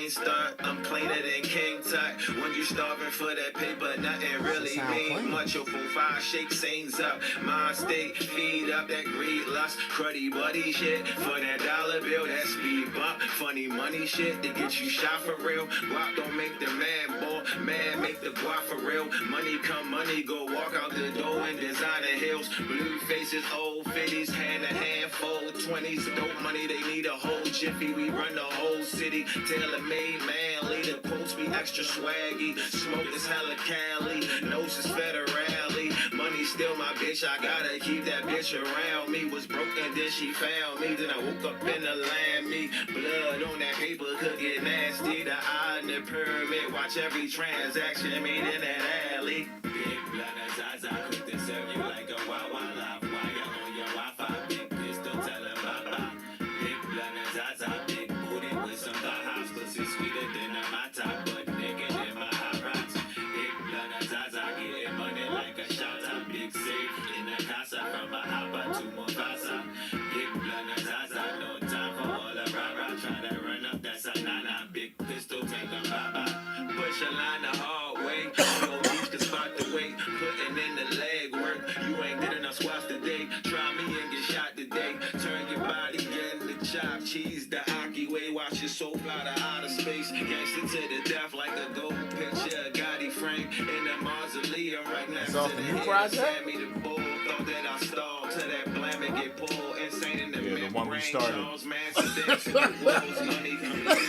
ain't stunt. I'm cleaner than King Tut. When you starving for that paper, nothing really mean much. Your 4-5 shake scenes up. Mind state, feed up that greed lust. Cruddy buddy shit for that dollar bill. That speed bump. Funny money shit to get you shot for real. Guap don't make the man boy. Man make the guap for real. Money come, money go. Walk out the door in designer hills. Blue faces, old 50s, hand to hand, fold 20s. Dope money, they need a whole jiffy. We run the whole city. Tailor-made, manly. The post be extra swaggy. Smoke is hella Cali. Nose is federally. Money still my bitch. I gotta keep that bitch around me. Was broken, then she found me. Then I woke up in the land. Me blood on that paper could get nasty. The eye in the pyramid. Watch every transaction made in that alley. Big blood as eyes. I cook to serve you like a Wawa live wire on your Wi-Fi. Big pistol, tell him bye-bye. Big blood as eyes. Big booty with some house. Pussy sweeter than a mata. But naked in my hot rocks. Big blood as eyes. Getting money like a shot. Big safe in the casa from a hopper to Mombasa. Big blood as eyes. No time for all the rah-rah. Try to run up that sanana. Big pistol, take a bye-bye. Push a line the hard way. No reach the spot to wait. Putting in the leg work. You ain't did enough squats today. Try me and get shot today. Turn your body, get in the chop. Cheese the Aki way. Watch your soul fly to outer space. Gangsta to the death like a gold picture. Gotti frame in the mausoleum right next to the new head. project? Send me the bull. Thought that I stalled. To that blam and get pulled. Insane in the the one we started. Charles Manson dancing the walls. Money come like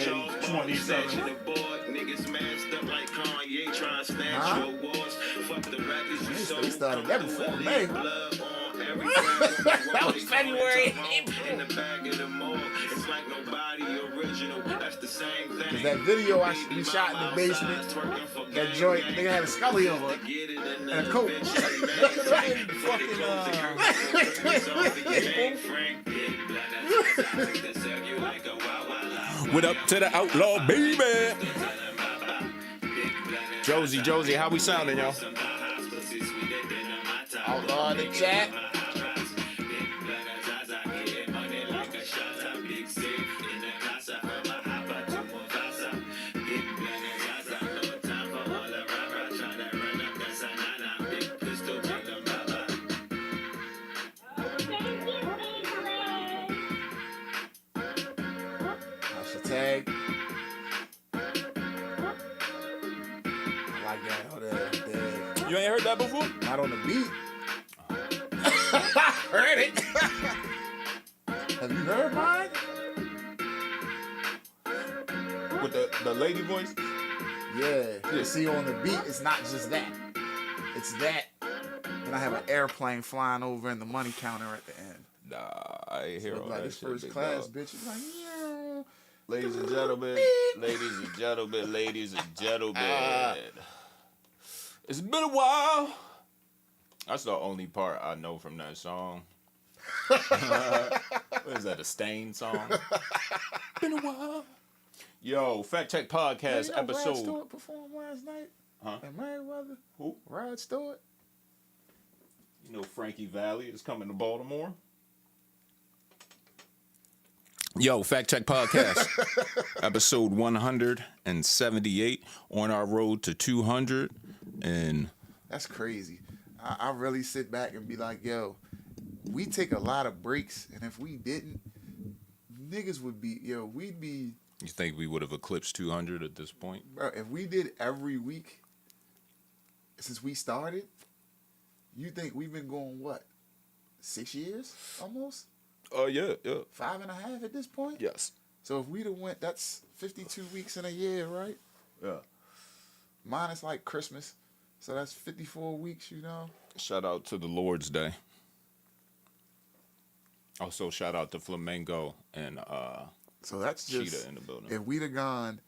Charles 27. the board. Niggas masked up like Kanye trying to snatch your awards. Fuck the records you sold. They started that before May. Blood on every That was February. in the back of the mall. It's like nobody original. That's the same thing. Cause that video we shot in the basement, that joint, nigga had a Scully on it and a coat. What up to the outlaw, baby? Josie, how we sounding, y'all? Outlaw in the chat. Tag. I like that. Oh, that. You ain't heard that before? Not on the beat. Heard it. Have you heard mine? With the lady voice? Yeah. See, on the beat, it's not just that. It's that. And I have an airplane flying over and the money counter at the end. Nah, I ain't hear all like that this shit. first Big class, dog. bitch. It's like, yeah. Ladies and gentlemen, it's been a while. That's the only part I know from that song. What is that, a Stain song? Been a while. Yo, Fact Check Podcast Rod episode. Stewart performed last night? Huh? At Merriweather? Who? Rod Stewart? You know Frankie Valli is coming to Baltimore. Yo, Fact Check Podcast, episode 178, on our road to 200, and that's crazy. I really sit back and be like, yo, we take a lot of breaks, and if we didn't, niggas would be, we'd be. You think we would have eclipsed 200 at this point? Bro, if we did every week since we started, you think we've been going, what, 6 years almost? Oh, yeah. 5.5 at this point? Yes. So if we'd have went, that's 52 weeks in a year, right? Yeah. Minus like Christmas. So that's 54 weeks, Shout out to the Lord's Day. Also, shout out to Flamengo and so that's just, Cheetah in the building. If we'd have gone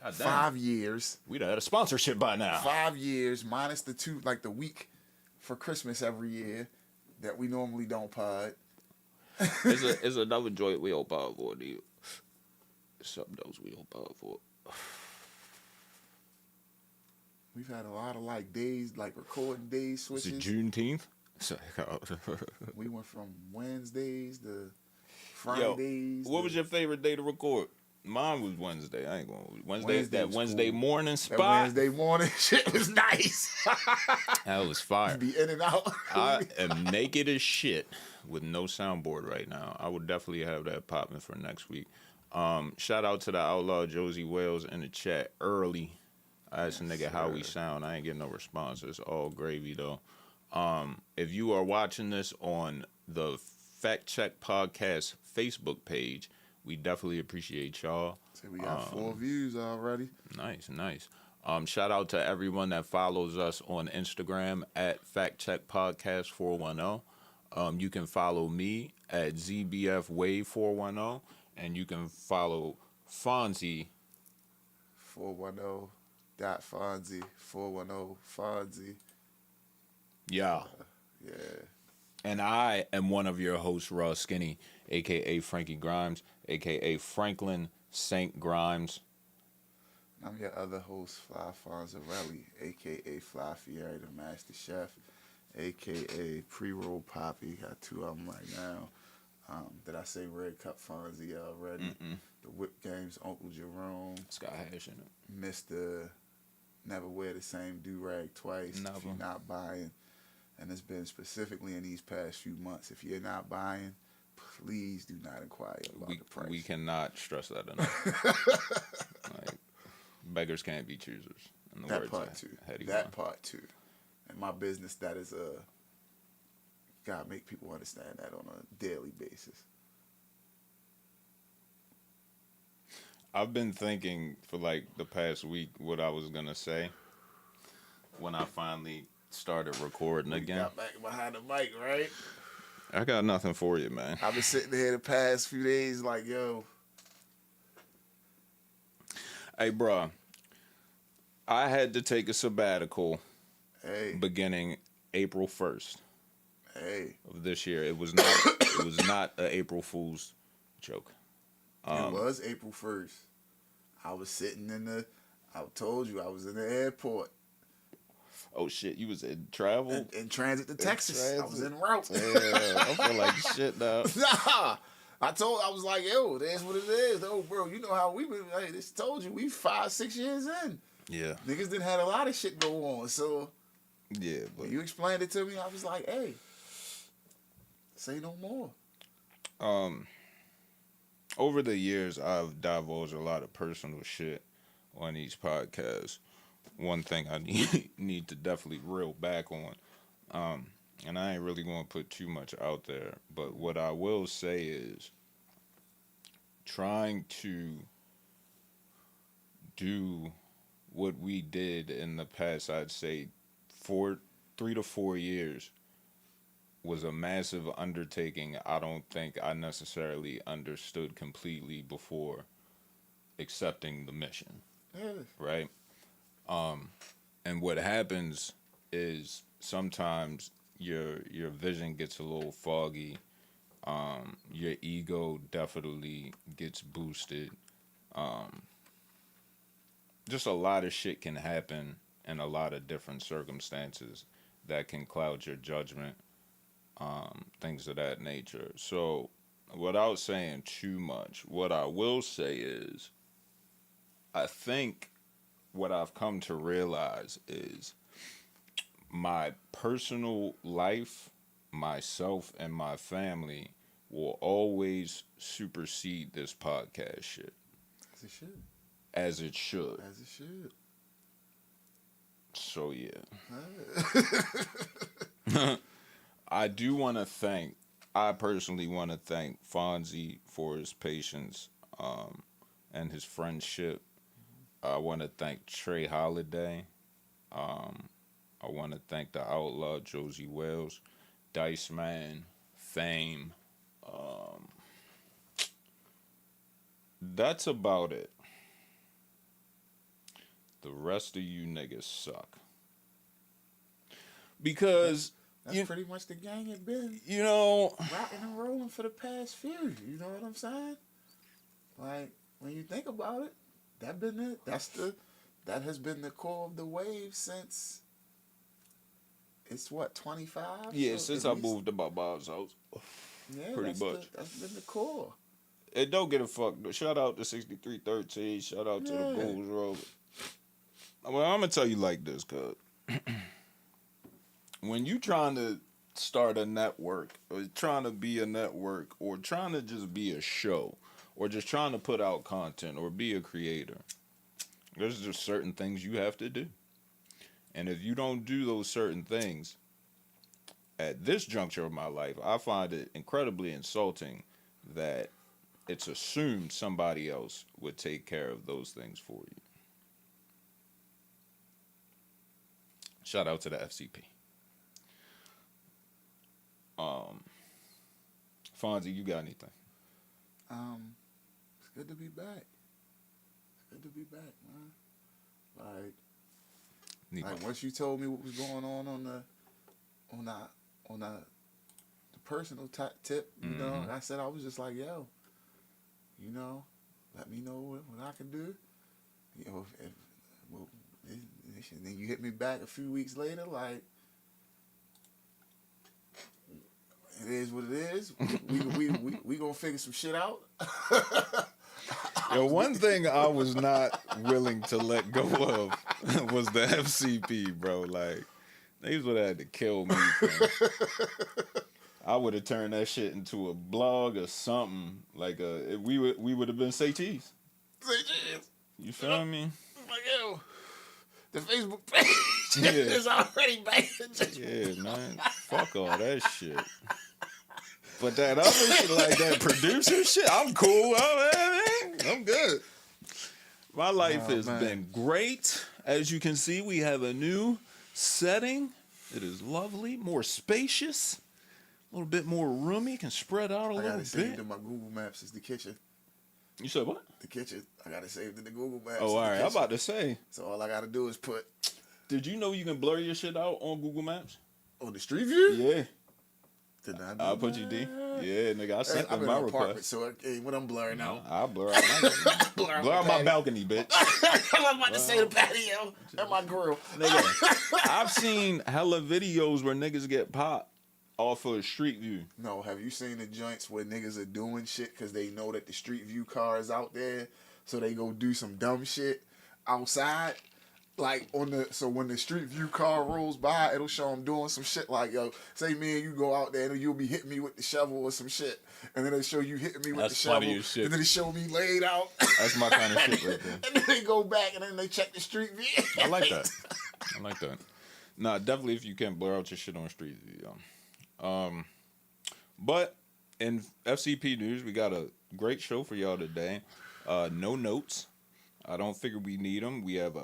God damn. 5 years. We'd have had a sponsorship by now. 5 years minus the 2, like the week for Christmas every year that we normally don't pod. It's another joint we don't pod for. Something else we don't pod for. We've had a lot of like days, like recording days switches. Is it Juneteenth? We went from Wednesdays to Fridays. Yo, what was your favorite day to record? Mine was Wednesday. I ain't going Wednesday. That was Wednesday cool. morning That spot. Wednesday morning shit was nice. That was fire. Be in and out. I am naked as shit with no soundboard right now. I would definitely have that popping for next week. Shout out to the outlaw Josie Wales in the chat early. I asked a nigga how we sound. I ain't getting no response. It's all gravy though. If you are watching this on the Fact Check Podcast Facebook page, we definitely appreciate y'all. So we got 4 views already. Nice. Shout out to everyone that follows us on Instagram at FactCheckPodcast 410. You can follow me at ZBFWave 410, and you can follow Fonzie 410.Fonzie 410 Fonzie. Yeah. Yeah. And I am one of your hosts, Raw Skinny, a.k.a. Frankie Grimes, a.k.a. Franklin St. Grimes. I'm your other host, Fly Fonzarelli, a.k.a. Fly Fieri, the Master Chef, a.k.a. Pre-Roll Poppy. Got 2 of them right now. Did I say Red Cup Fonzie already? The Whip Games, Uncle Jerome. It's got hash in it. Mr. Never Wear the Same Do-Rag Twice. Never. If you're not buying. And it's been specifically in these past few months. If you're not buying, please do not inquire about the price. We cannot stress that enough. Like, beggars can't be choosers. In the That words part of too. Hetty That One. part too. And my business, that is gotta make people understand that on a daily basis. I've been thinking for like the past week what I was gonna say when I finally started recording again. Got back behind the mic, right? I got nothing for you, man. I've been sitting here the past few days like, yo. Hey, bro. I had to take a sabbatical Hey. beginning April 1st Hey. of this year. It was not an April Fool's joke. It was April 1st. I was sitting I told you, I was in the airport. Oh, shit. You was in travel? In transit to Texas. I was en route. Yeah, I feel like shit now. Nah. I was like, yo, that's what it is. Oh, bro, you know how we been. Hey, this told you, we 5-6 years in. Yeah. Niggas done had a lot of shit go on. So, Yeah, but when you explained it to me, I was like, hey, say no more. Over the years, I've divulged a lot of personal shit on these podcasts. One thing I need to definitely reel back on, and I ain't really going to put too much out there, but what I will say is trying to do what we did in the past, I'd say 3 to 4 years, was a massive undertaking. I don't think I necessarily understood completely before accepting the mission. Yeah. Right? And what happens is sometimes your vision gets a little foggy. Your ego definitely gets boosted. Just a lot of shit can happen in a lot of different circumstances that can cloud your judgment, things of that nature. So without saying too much, what I will say is I think what I've come to realize is my personal life, myself, and my family will always supersede this podcast shit. As it should. As it should. As it should. So, yeah. I personally want to thank Fonzie for his patience and his friendship. I want to thank Trey Holiday. I want to thank the outlaw Josie Wales, Dice Man, Fame. That's about it. The rest of you niggas suck. Because That's pretty much the gang it been. You know, rocking and rolling for the past few. You know what I'm saying? Like, when you think about it, that has been the core of the wave since it's what, 25? Yeah, so since I moved to my mom's house. Yeah, pretty much. That's been the core. It don't get a fuck. Shout out to 6313. Shout out to the Yeah. Bulls Road. Well, I'm gonna tell you like this, cuz when you trying to start a network, or trying to be a network, or trying to just be a show, or just trying to put out content, or be a creator, there's just certain things you have to do. And if you don't do those certain things, at this juncture of my life, I find it incredibly insulting that it's assumed somebody else would take care of those things for you. Shout out to the FCP. Fonzie, you got anything? It's good to be back. It's good to be back, man. Like once you told me what was going on the personal tip, you know, I said I was just like, yo, you know, let me know what I can do. You know, and then you hit me back a few weeks later, like, it is what it is. We gonna figure some shit out. Yo, one thing I was not willing to let go of was the FCP, bro. Like, they would have had to kill me. I would have turned that shit into a blog or something. Like, we would have been Say Cheese. Say cheese. You feel me? Like, yo, the Facebook page is already banned. Yeah, man. Fuck all that shit. But that other shit, like that producer shit, I'm cool. I'm good. My life has been great. As you can see, we have a new setting. It is lovely, more spacious, a little bit more roomy, can spread out a little bit. Saved in my Google Maps is the kitchen. You said what? The kitchen. I got it saved in the Google Maps. Oh, all right. I'm about to say. So all I got to do is put. Did you know you can blur your shit out on Google Maps? On the Street View? Yeah. Did I do I'll put you D. Yeah, nigga. I sent them my request. So when I'm blurring out. I'll blur out my blur out my balcony, bitch. I was about to say the patio and my grill. Nigga, I've seen hella videos where niggas get popped off of Street View. No, have you seen the joints where niggas are doing shit because they know that the Street View car is out there, so they go do some dumb shit outside? Like so when the Street View car rolls by, it'll show them doing some shit like, yo, say me and you go out there and you'll be hitting me with the shovel or some shit, and then they show you hitting me with the shovel, and then they show me laid out. That's my kind of shit right there. And then they go back and then they check the Street View. I like that. Nah, definitely if you can blur out your shit on Street View. But in FCP news, we got a great show for y'all today. No notes. I don't figure we need them. We have we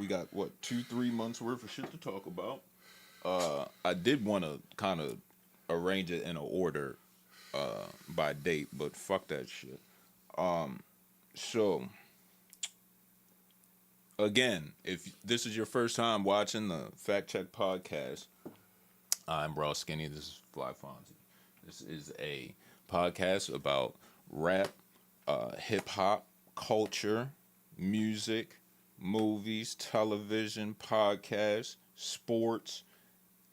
got, 2-3 months worth of shit to talk about. I did want to kind of arrange it in an order by date, but fuck that shit. So, again, if this is your first time watching the Fact Check podcast, I'm Raw Skinny. This is Fly Fonzie. This is a podcast about rap, hip-hop, culture, music, movies, television, podcasts, sports,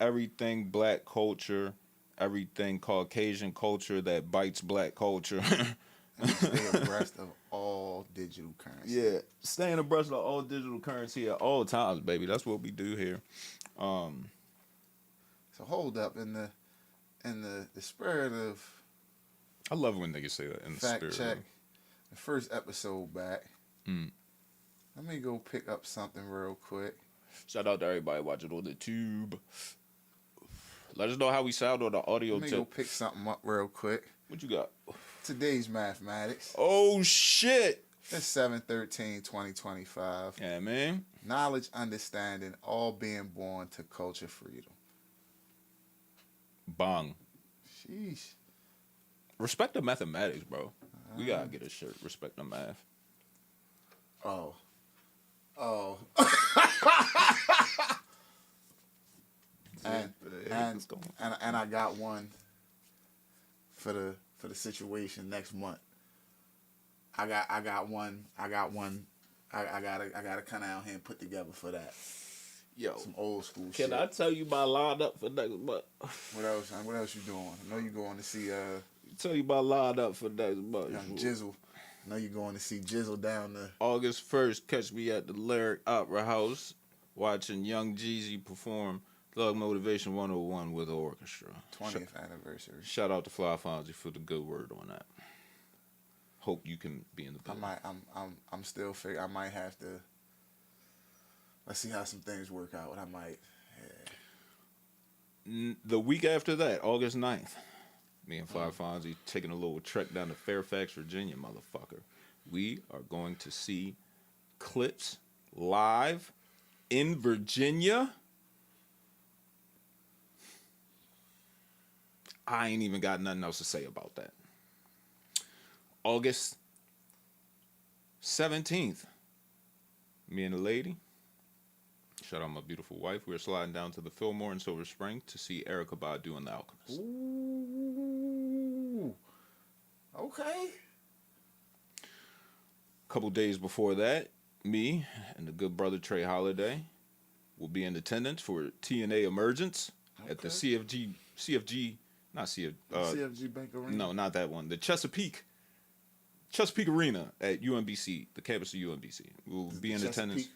everything black culture, everything Caucasian culture that bites black culture. Stay abreast of all digital currency. Yeah, staying abreast of all digital currency at all times, baby. That's what we do here. So hold up, in the spirit of, I love when niggas say that. In the Fact spirit Check, of, the first episode back. Let me go pick up something real quick. Shout out to everybody watching on the tube. Let us know how we sound on the audio Let me go pick something up real quick. What you got? Today's mathematics. Oh, shit. It's 7/13/2025. Yeah, man. Knowledge, understanding, all being born to culture freedom. Bong. Sheesh. Respect the mathematics, bro. We gotta get a shirt. Respect the math. Oh. and I got one for the situation next month. I got one. I gotta come out here and put together for that. Yo, some old school shit. Can I tell you my lineup for next month? What else? What else you doing? I know you going to see tell you about lined up for next month. Young Jizzle. I know you're going to see Jizzle down there. August 1st, catch me at the Lyric Opera House watching Young Jeezy perform Thug Motivation 101 with the orchestra. 20th anniversary. Shout out to Fly Fonzie for the good word on that. Hope you can be in the building. I'm still figuring. I might have to. Let's see how some things work out. I might. Yeah. The week after that, August 9th, me and Fly Fonzie taking a little trek down to Fairfax, Virginia, motherfucker. We are going to see Clips live in Virginia. I ain't even got nothing else to say about that. August 17th, me and the lady, shout out my beautiful wife, we're sliding down to the Fillmore in Silver Spring to see Erykah Badu and the Alchemist. Ooh. Okay. A couple days before that, me and the good brother Trey Holiday will be in attendance for TNA Emergence at the CFG, not CFG Bank Arena. No, not that one. The Chesapeake Arena at UMBC, the campus of UMBC. We'll be in attendance.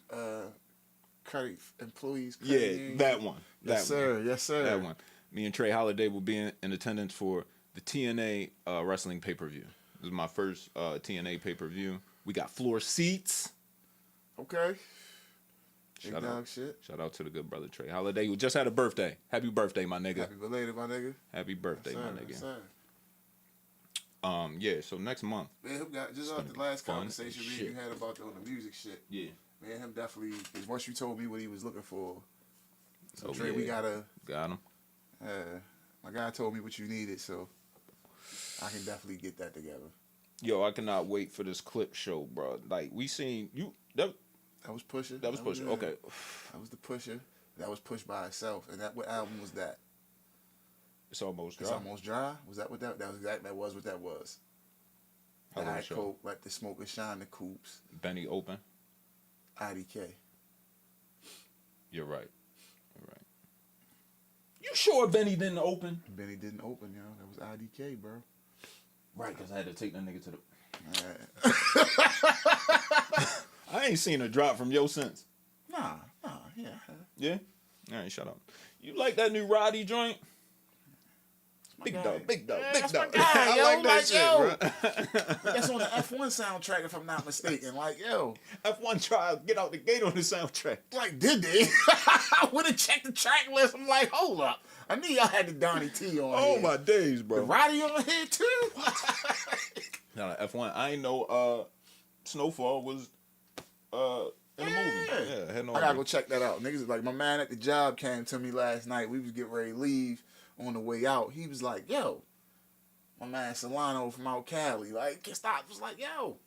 Credit employees. Yeah, that one. Yes, sir. Yes, sir. That one. Me and Trey Holiday will be in attendance for the TNA wrestling pay-per-view. This is my first TNA pay-per-view. We got floor seats. Okay. Shout out to the good brother Trey Holiday, who just had a birthday. Happy birthday, my nigga. Happy belated, my nigga. Happy birthday, yes, sir, my nigga. Yes, sir. Yeah, so next month. Man, who got just off the last conversation you had about the music shit. Yeah. Man, him definitely, because once you told me what he was looking for, so Trey, yeah. we got him. My guy told me what you needed, so I can definitely get that together. Yo, I cannot wait for this clip show, bro. Like, we seen you. That was Pusha. That was Pusha. Okay. That was the Pusha. That was Pushed by itself. And what album was that? It's Almost Dry. It's Almost Dry. Was that what that? That was exactly what that was. The High Coke, Let the Smoker Shine, the Coops. Benny Open. IDK. You're right. You sure Benny didn't open? Benny didn't open, yo. That was IDK, bro. Right, because I had to take that nigga to the... Right. I ain't seen a drop from yo since. Nah, yeah. Yeah? All right, shut up. You like that new Roddy joint? Big dog. That's my guy, I yo. like that shit, bro. That's on the F1 soundtrack, if I'm not mistaken. Like, yo. F1 tried to get out the gate on the soundtrack. Like, did they? I would have checked the track list. I'm like, hold up. I knew y'all had the Donnie T on Oh, here. my days, bro. The Roddy on here, too? No, F1. I ain't know Snowfall was in the movie. Yeah, I had no I gotta idea. go check that out. Niggas, like, my man at the job came to me last night. We was getting ready to leave. On the way out, he was like, yo, my man Solano from out Cali, like, stop. Was like, yo,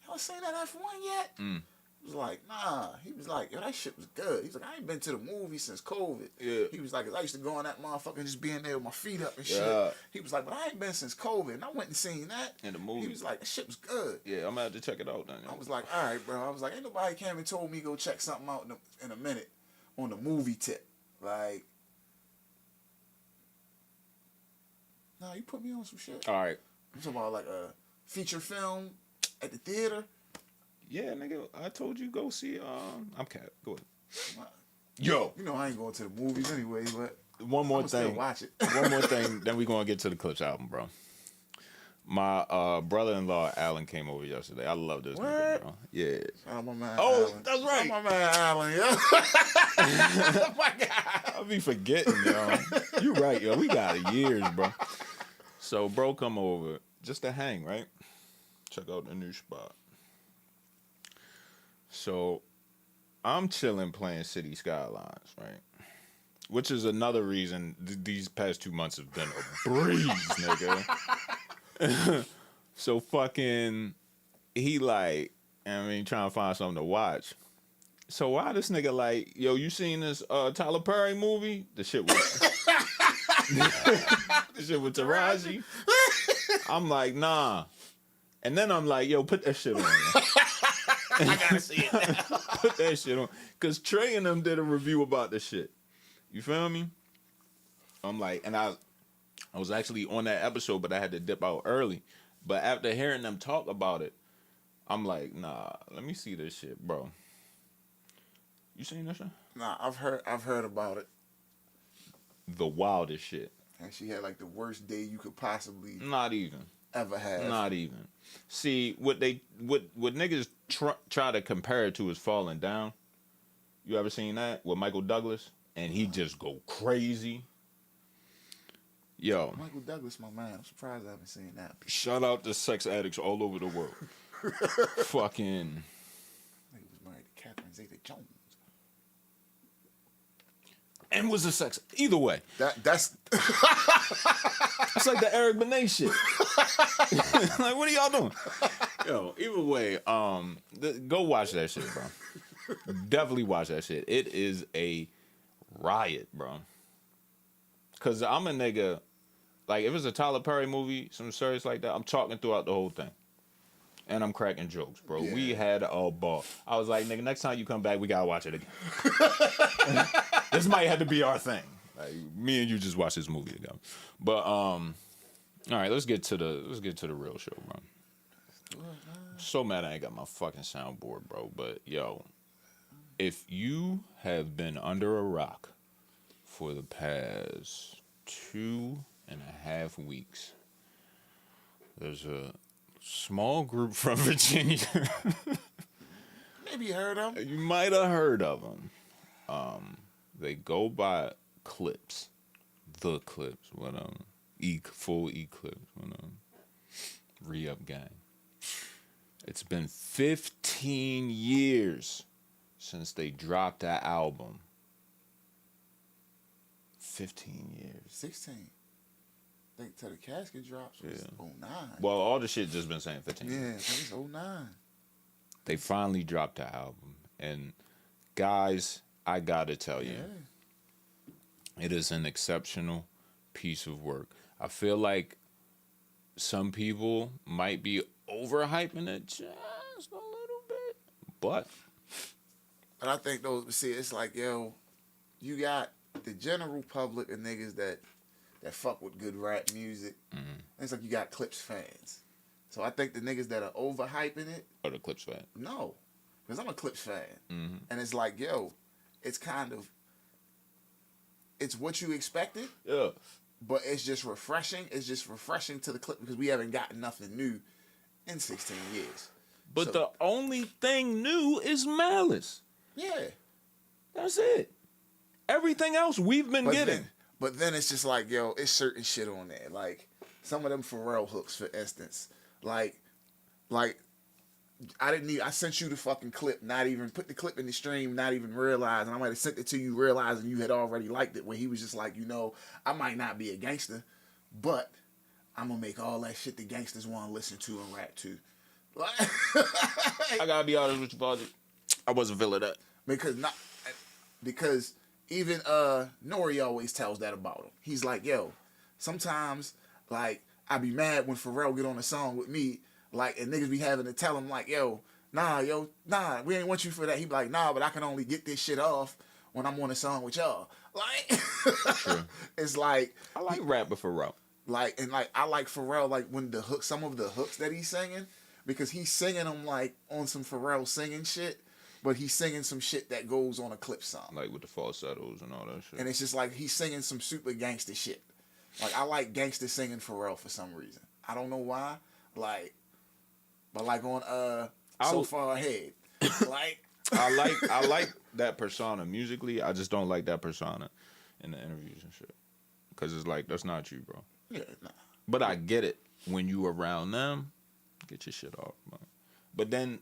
y'all seen that F1 yet? I was like, nah. He was like, yo, that shit was good. He's like, I ain't been to the movie since COVID. Yeah. He was like, I used to go on that motherfucker and just being there with my feet up and shit. Yeah. He was like, but I ain't been since COVID. And I went and seen that. In the movie. He was like, that shit was good. Yeah, I'm gonna have to check it out then. I was like, all right, bro. I was like, ain't nobody came and told me go check something out in a minute on the movie tip. Like, nah, you put me on some shit. All right. I'm talking about like a feature film at the theater. Yeah, nigga, I told you go see. I'm Cap. Go ahead. Yo, you know I ain't going to the movies anyway, but one more I'ma thing. still watch it. One more thing, then we gonna get to the Clips album, bro. My brother-in-law Alan came over yesterday. I love this nigga, bro. Yeah. Oh, my man. Oh, Alan. that's right. Oh, my man Alan, yo. Oh my God. I be forgetting, yo. You right, yo. We got years, bro. So, bro, come over just to hang, right? Check out the new spot. So, I'm chilling playing City Skylines, right? Which is another reason these past 2 months have been a breeze, nigga. So fucking, he like, I mean, trying to find something to watch. So why this nigga like, yo, you seen this Tyler Perry movie? The shit with the shit with Taraji. I'm like, nah. And then I'm like, yo, put that shit on. I gotta see it now. Put that shit on. Cause Trey and them did a review about this shit. You feel me? I'm like, and I I was actually on that episode, but I had to dip out early. But after hearing them talk about it, I'm like, nah, let me see this shit, bro. You seen this shit? Nah, I've heard about it. The wildest shit. And she had like the worst day you could possibly Not even ever have. Not even. See, what niggas try to compare it to is Falling Down. You ever seen that with Michael Douglas? And he just go crazy. Yo. Michael Douglas, my man. I'm surprised I haven't seen that. Shout out to sex addicts all over the world. Fucking. He was married to Catherine Zeta-Jones. And was a sex. Either way. That's It's like the Eric Benet shit. Like, what are y'all doing? Yo, either way, go watch that shit, bro. Definitely watch that shit. It is a riot, bro. Cause I'm a nigga. Like, if it's a Tyler Perry movie, some serious like that, I'm talking throughout the whole thing. And I'm cracking jokes, bro. Yeah. We had a ball. I was like, nigga, next time you come back, we gotta watch it again. This might have to be our thing. Like, me and you just watch this movie again. But all right, let's get to the real show, bro. So mad I ain't got my fucking soundboard, bro. But yo, if you have been under a rock for the past 2.5 weeks, there's a small group from Virginia. Maybe you heard of them. You might have heard of them. They go by Clips. The Clips. What full Eclipse. What Re-Up Gang. It's been 15 years since they dropped that album. 15 years. 16. I think till the casket drops was 09. Well, all the shit just been saying 15 years. Yeah, it was 09. They finally dropped the album. And guys, I gotta tell you, it is an exceptional piece of work. I feel like some people might be overhyping it just a little bit, but I think those. See, it's like, yo, you got the general public and niggas that fuck with good rap music. Mm-hmm. It's like you got Clips fans. So I think the niggas that are overhyping it are the Clips fan. No, because I'm a Clips fan, mm-hmm. and it's like, yo, it's kind of. It's what you expected. Yeah. But it's just refreshing. It's just refreshing to the clip because we haven't gotten nothing new in 16 years. But so, the only thing new is Malice. Yeah. That's it. Everything else we've been getting. But then it's just like, yo, it's certain shit on there. Like, some of them Pharrell hooks, for instance. Like I sent you the fucking clip, not even put the clip in the stream, not even realizing. I might have sent it to you realizing you had already liked it, when he was just like, you know, I might not be a gangster, but I'm gonna make all that shit the gangsters want to listen to and rap to. I gotta be honest with you, Fonzie. I wasn't feeling that. Because even Nori always tells that about him. He's like, yo, sometimes like I be mad when Pharrell get on a song with me. Like, and niggas be having to tell him, like, nah, we ain't want you for that. He be like, nah, but I can only get this shit off when I'm on a song with y'all. Like, it's like... I like rap with Pharrell. Like, and like, I like Pharrell, like, when some of the hooks that he's singing, because he's singing them, like, on some Pharrell singing shit, but he's singing some shit that goes on a Clip song. Like with the falsettos and all that shit. And it's just like, he's singing some super gangster shit. Like, I like gangster singing Pharrell for some reason. I don't know why. Like... But like on So Far Ahead, like I like that persona musically. I just don't like that persona in the interviews and shit. Cause it's like, that's not you, bro. Yeah, nah. But I get it. When you around them, get your shit off, man. But then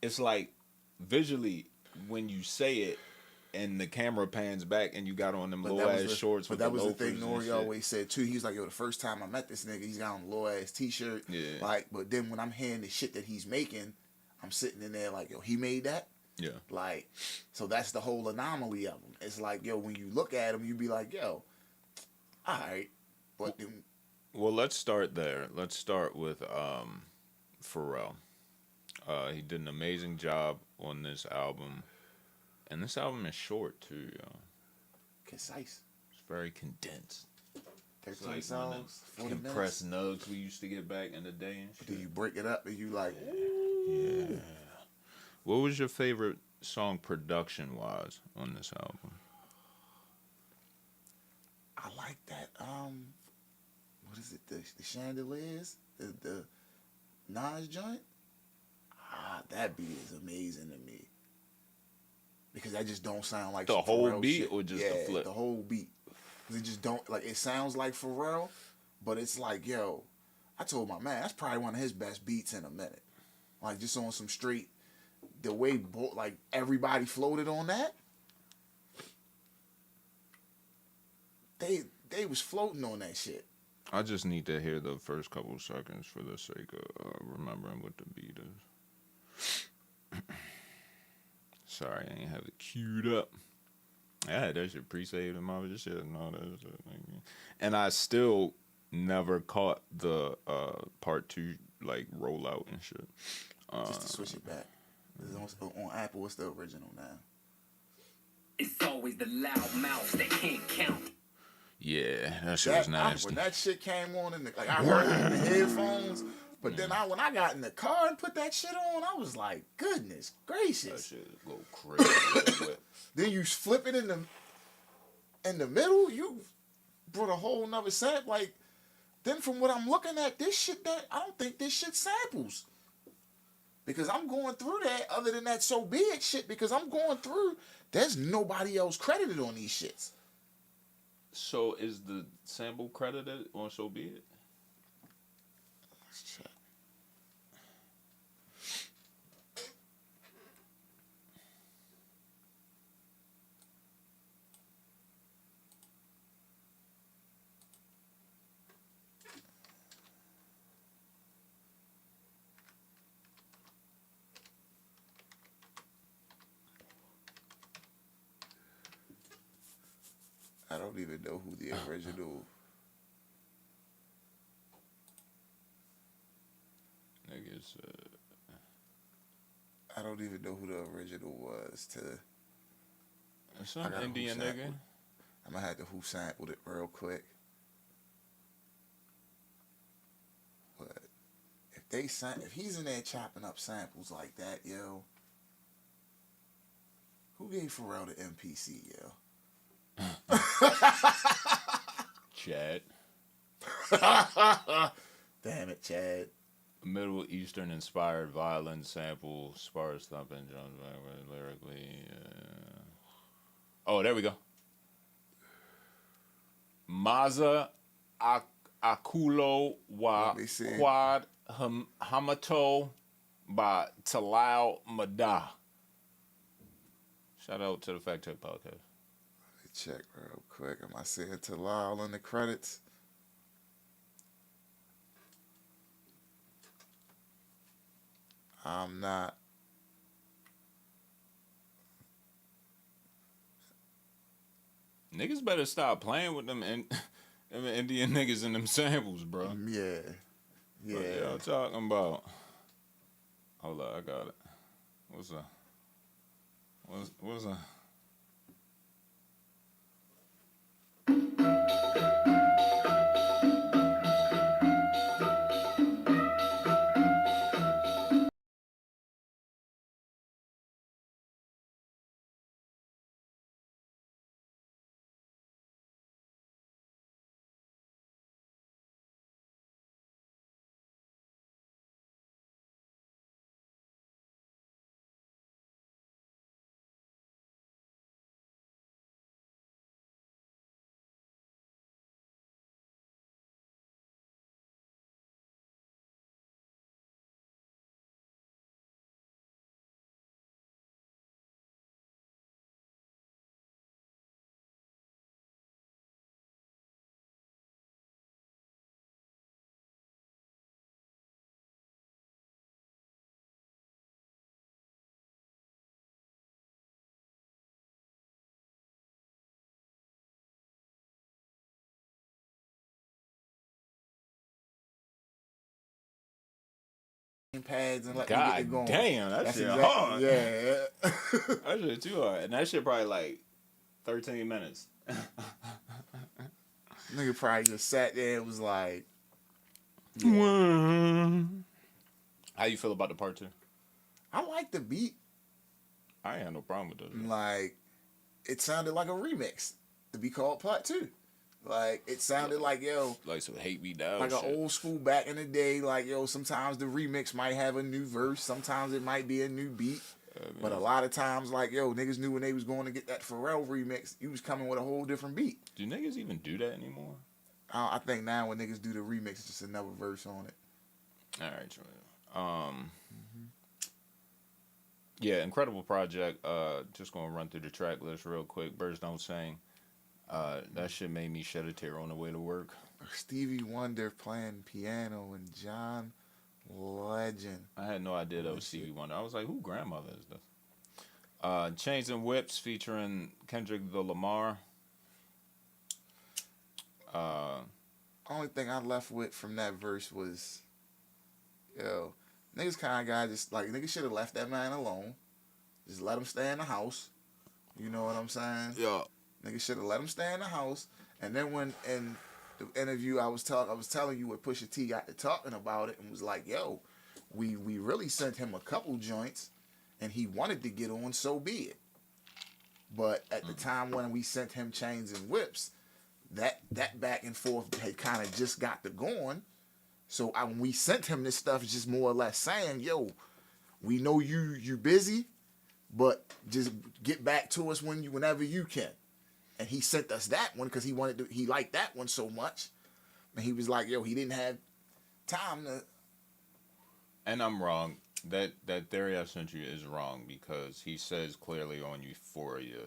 it's like visually when you say it and the camera pans back and you got on them low ass shorts. But that was the thing Nori always said too. He was like, yo, the first time I met this nigga, he's got on a low ass t-shirt. Yeah. Like, but then when I'm hearing the shit that he's making, I'm sitting in there like, yo, he made that? Yeah. Like, so that's the whole anomaly of him. It's like, yo, when you look at him, you be like, yo, all right. But then, well, let's start there. Let's start with Pharrell. He did an amazing job on this album. And this album is short, too, yo. Concise. It's very condensed. It's 13 like songs, 40 minutes. compressed nugs we used to get back in the day and shit. Do you break it up and you like, Yeah. What was your favorite song production-wise on this album? I like that. What is it? The Chandeliers? The Nas joint? That beat is amazing to me. Because that just don't sound like The whole Pharrell beat shit. or just the flip? The whole beat. It just don't, like, it sounds like Pharrell, but it's like, yo, I told my man, that's probably one of his best beats in a minute. Like, just on some straight, the way, like, everybody floated on that. They was floating on that shit. I just need to hear the first couple seconds for the sake of remembering what the beat is. Sorry, I ain't have it queued up. I had that shit pre-saved in my shit and all that shit. And I still never caught the part 2 like rollout and shit. Just to switch it back. On Apple, what's the original now? It's always the loud mouths that can't count. Yeah, that shit was nasty. When that shit came on, I heard it in the headphones, but then when I got in the car and put that shit on, I was like, goodness gracious. That shit go crazy. Then you flip it in the middle, you brought a whole nother sample. Like, then from what I'm looking at, this shit, I don't think this shit samples. Because I'm going through that, other than that So Be It shit, because I'm going through, there's nobody else credited on these shits. So is the sample credited on So Be It? Let's check. I don't even know who the original. Niggas. I don't even know who the original was. Some Indian nigga. I'm gonna have to who sampled it real quick. But if he's in there chopping up samples like that, yo, who gave Pharrell the MPC, yo? Chad. Damn it, Chad. Middle Eastern inspired violin sample, sparse thumping drums lyrically. Oh, there we go. Maza Akulo wa Quad Hamato by Talal Madah. Shout out to the FactCheck podcast. Check real quick. Am I seeing Talal in the credits? I'm not. Niggas better stop playing with them Indian niggas and them samples, bro. Yeah. What y'all talking about? Hold up, I got it. What's up? What's up? Pads and let God me get it going. damn, that That's shit exactly, hard. Yeah. That shit too hard. And that shit probably like 13 minutes. Nigga probably just sat there and was like, yeah. How you feel about the part 2? I like the beat. I ain't had no problem with that. Like, it sounded like a remix to be called part 2. Like, it sounded like, yo, like some hate me down like shit. an old school back in the day. Like, yo, sometimes the remix might have a new verse. Sometimes it might be a new beat. But a lot of times, like, yo, niggas knew when they was going to get that Pharrell remix, he was coming with a whole different beat. Do niggas even do that anymore? I think now when niggas do the remix, it's just another verse on it. All right, Troy. Yeah, incredible project. Just gonna run through the track list real quick. Birds Don't Sing. That shit made me shed a tear on the way to work. Stevie Wonder playing piano and John Legend. I had no idea that was Stevie Wonder. I was like, who grandmother is this? Chains and Whips featuring Kendrick Lamar. Only thing I left with from that verse was, yo, niggas kind of guy just like niggas should have left that man alone. Just let him stay in the house. You know what I'm saying? Yeah. Niggas should have let him stay in the house. And then when in the interview I was telling you what Pusha T got to talking about it and was like, yo, we really sent him a couple joints and he wanted to get on, so be it. But at the time when we sent him Chains and Whips, that back and forth had kind of just got to going. So when we sent him this stuff, it's just more or less saying, yo, we know you busy, but just get back to us whenever you can. And he sent us that one because he liked that one so much. And he was like, yo, he didn't have time to. And I'm wrong. That theory I sent you is wrong because he says clearly on Euphoria,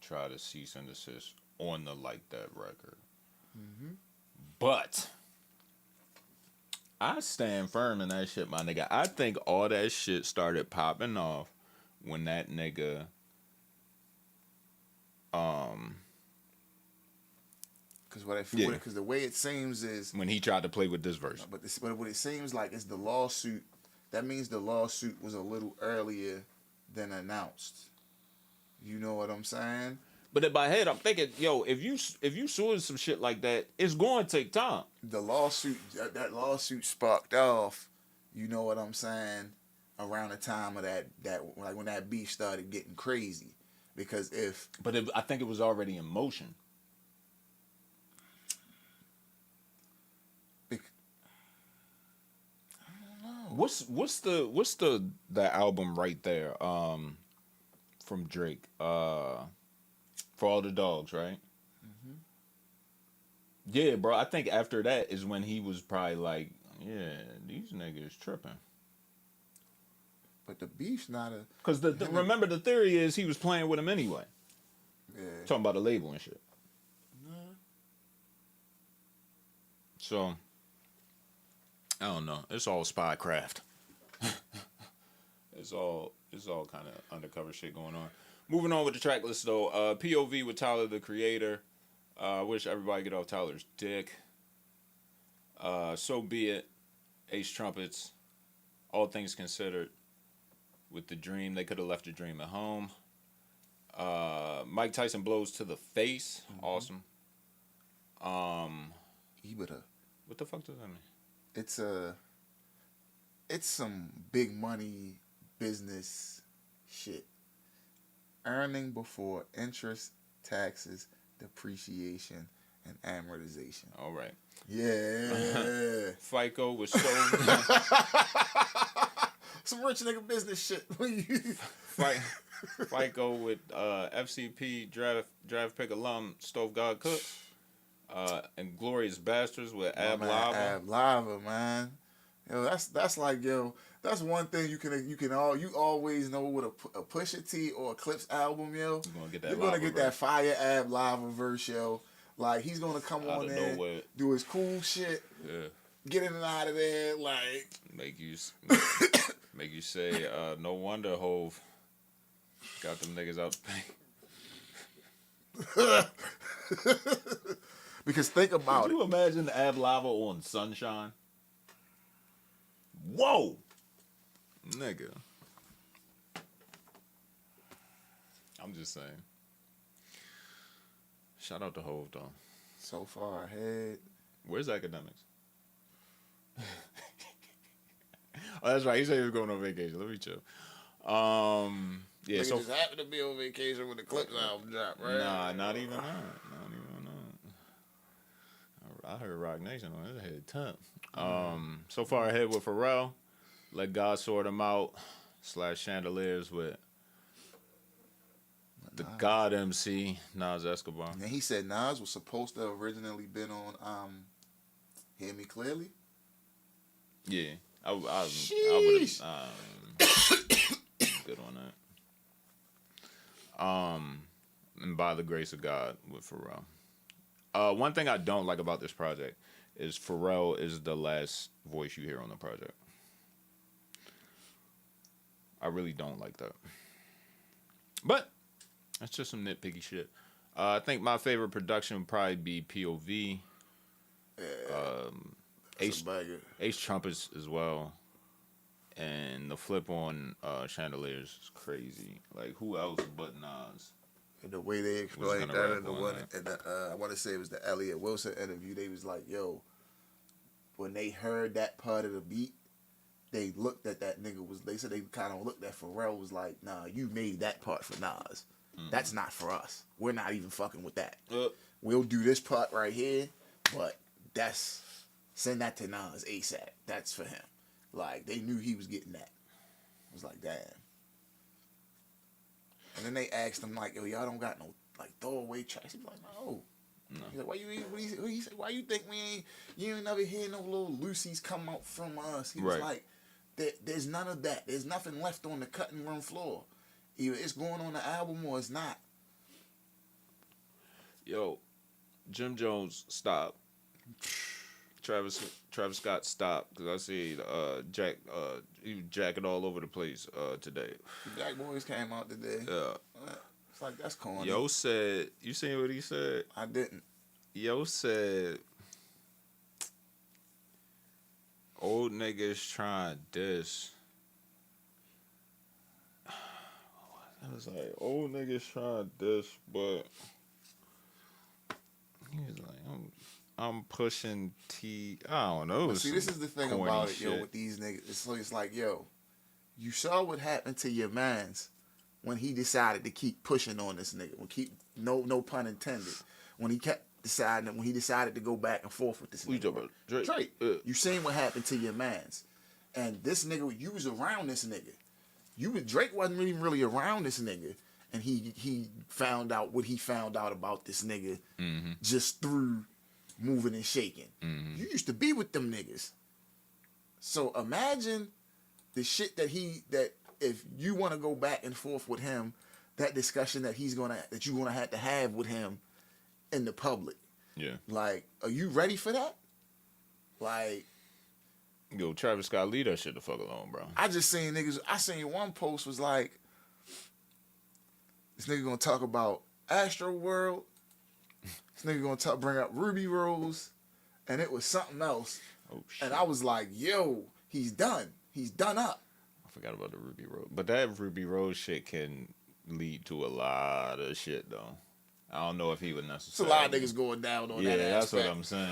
try to cease and desist on the Like That record. Mm-hmm. But I stand firm in that shit, my nigga. I think all that shit started popping off when that nigga because the way it seems is when he tried to play with this verse. But what it seems like is the lawsuit. That means the lawsuit was a little earlier than announced. You know what I'm saying? But in my head, I'm thinking, yo, if you suing some shit like that, it's going to take time. The lawsuit, that lawsuit sparked off. You know what I'm saying? Around the time of that like when that beef started getting crazy, because I think it was already in motion. What's the album right there from Drake For All the Dogs, right? Mm-hmm. Yeah, bro. I think after that is when he was probably like, yeah, these niggas tripping. But the beef's not a because remember the theory is he was playing with him anyway. Yeah. Talking about the label and shit. So I don't know. It's all spycraft. It's all kind of undercover shit going on. Moving on with the track list though. POV with Tyler the Creator. Wish everybody get off Tyler's dick. So Be It. Ace Trumpets. All Things Considered. With The Dream. They could have left the dream at home. Mike Tyson Blows to the Face. Mm-hmm. Awesome. EBITDA. What the fuck does that mean? It's some big money business shit. Earning before interest, taxes, depreciation, and amortization. All right. Yeah. FICO was so some rich nigga business shit. FICO with FCP draft pick alum Stove God Cook. And Glorious Bastards with Ab Lava. Ab Lava, man. Yo, that's like, yo, that's one thing you always know with a Pusha T or a Clips album, yo. You're gonna get that fire Ab Lava verse, yo. Like he's gonna come on there, do his cool shit, get in and out of there, like make you say, no wonder Hove got them niggas out the paint. Because think about it. Could you imagine Ab Lava on Sunshine? Whoa! Nigga. I'm just saying. Shout out to Hove, though. So far ahead. Where's academics? Oh, that's right. He said he was going on vacation. Let me chill. Yeah. Nigga So just happened to be on vacation when the Clips album dropped, right? nah, not even that. Not even that. I heard Rock Nation on his head temp. So far ahead with Pharrell. Let God Sort Him Out / Chandeliers with the God MC Nas Escobar. And he said Nas was supposed to have originally been on Hear Me Clearly. Yeah, I would have good on that. And By the Grace of God with Pharrell. One thing I don't like about this project is Pharrell is the last voice you hear on the project. I really don't like that. But that's just some nitpicky shit. I think my favorite production would probably be POV. Ace Trumpets as well. And the flip on Chandeliers is crazy. Like, who else but Nas? And the way they explained that in the one, and I want to say it was the Elliot Wilson interview, they was like, yo, when they heard that part of the beat, they looked at that nigga, they said they kind of looked at Pharrell, was like, nah, you made that part for Nas. Mm-hmm. That's not for us. We're not even fucking with that. We'll do this part right here, but send that to Nas ASAP. That's for him. Like, they knew he was getting that. It was like, damn. And then they asked him, like, yo, y'all don't got no, like, throwaway tracks. He was like, no. He's like, why you think you ain't never hear no little Lucy's come out from us? He was like, there's none of that. There's nothing left on the cutting room floor. Either it's going on the album or it's not. Yo, Jim Jones, stop. Travis Scott, stop. Because I see he was jacking all over the place today. Jack Boys came out today. Yeah. It's like, that's corny. Yo said, you seen what he said? I didn't. Yo said, old niggas trying this. I was like, old niggas trying this, but he was like, I'm pushing T. I don't know. But see, this is the thing about it, yo, with these niggas. It's like, yo, you saw what happened to your mans when he decided to keep pushing on this nigga. No pun intended. When he decided to go back and forth with this nigga. You talking about Drake? You seen what happened to your mans. And this nigga, you was around this nigga. Drake wasn't really around this nigga. And he found out what he found out about this nigga just through moving and shaking. You used to be with them niggas. So imagine the shit that if you want to go back and forth with him, that discussion that you're gonna have to have with him in the public. Yeah. Like, are you ready for that? Like, yo, Travis Scott, leave that shit the fuck alone, bro. I seen one post was like, this nigga gonna talk about Astro World. This nigga gonna bring up Ruby Rose, and it was something else. Oh shit. And I was like, yo, he's done. He's done up. I forgot about the Ruby Rose. But that Ruby Rose shit can lead to a lot of shit, though. I don't know if he would necessarily. It's a lot of niggas going down on that aspect. Yeah, that's what I'm saying.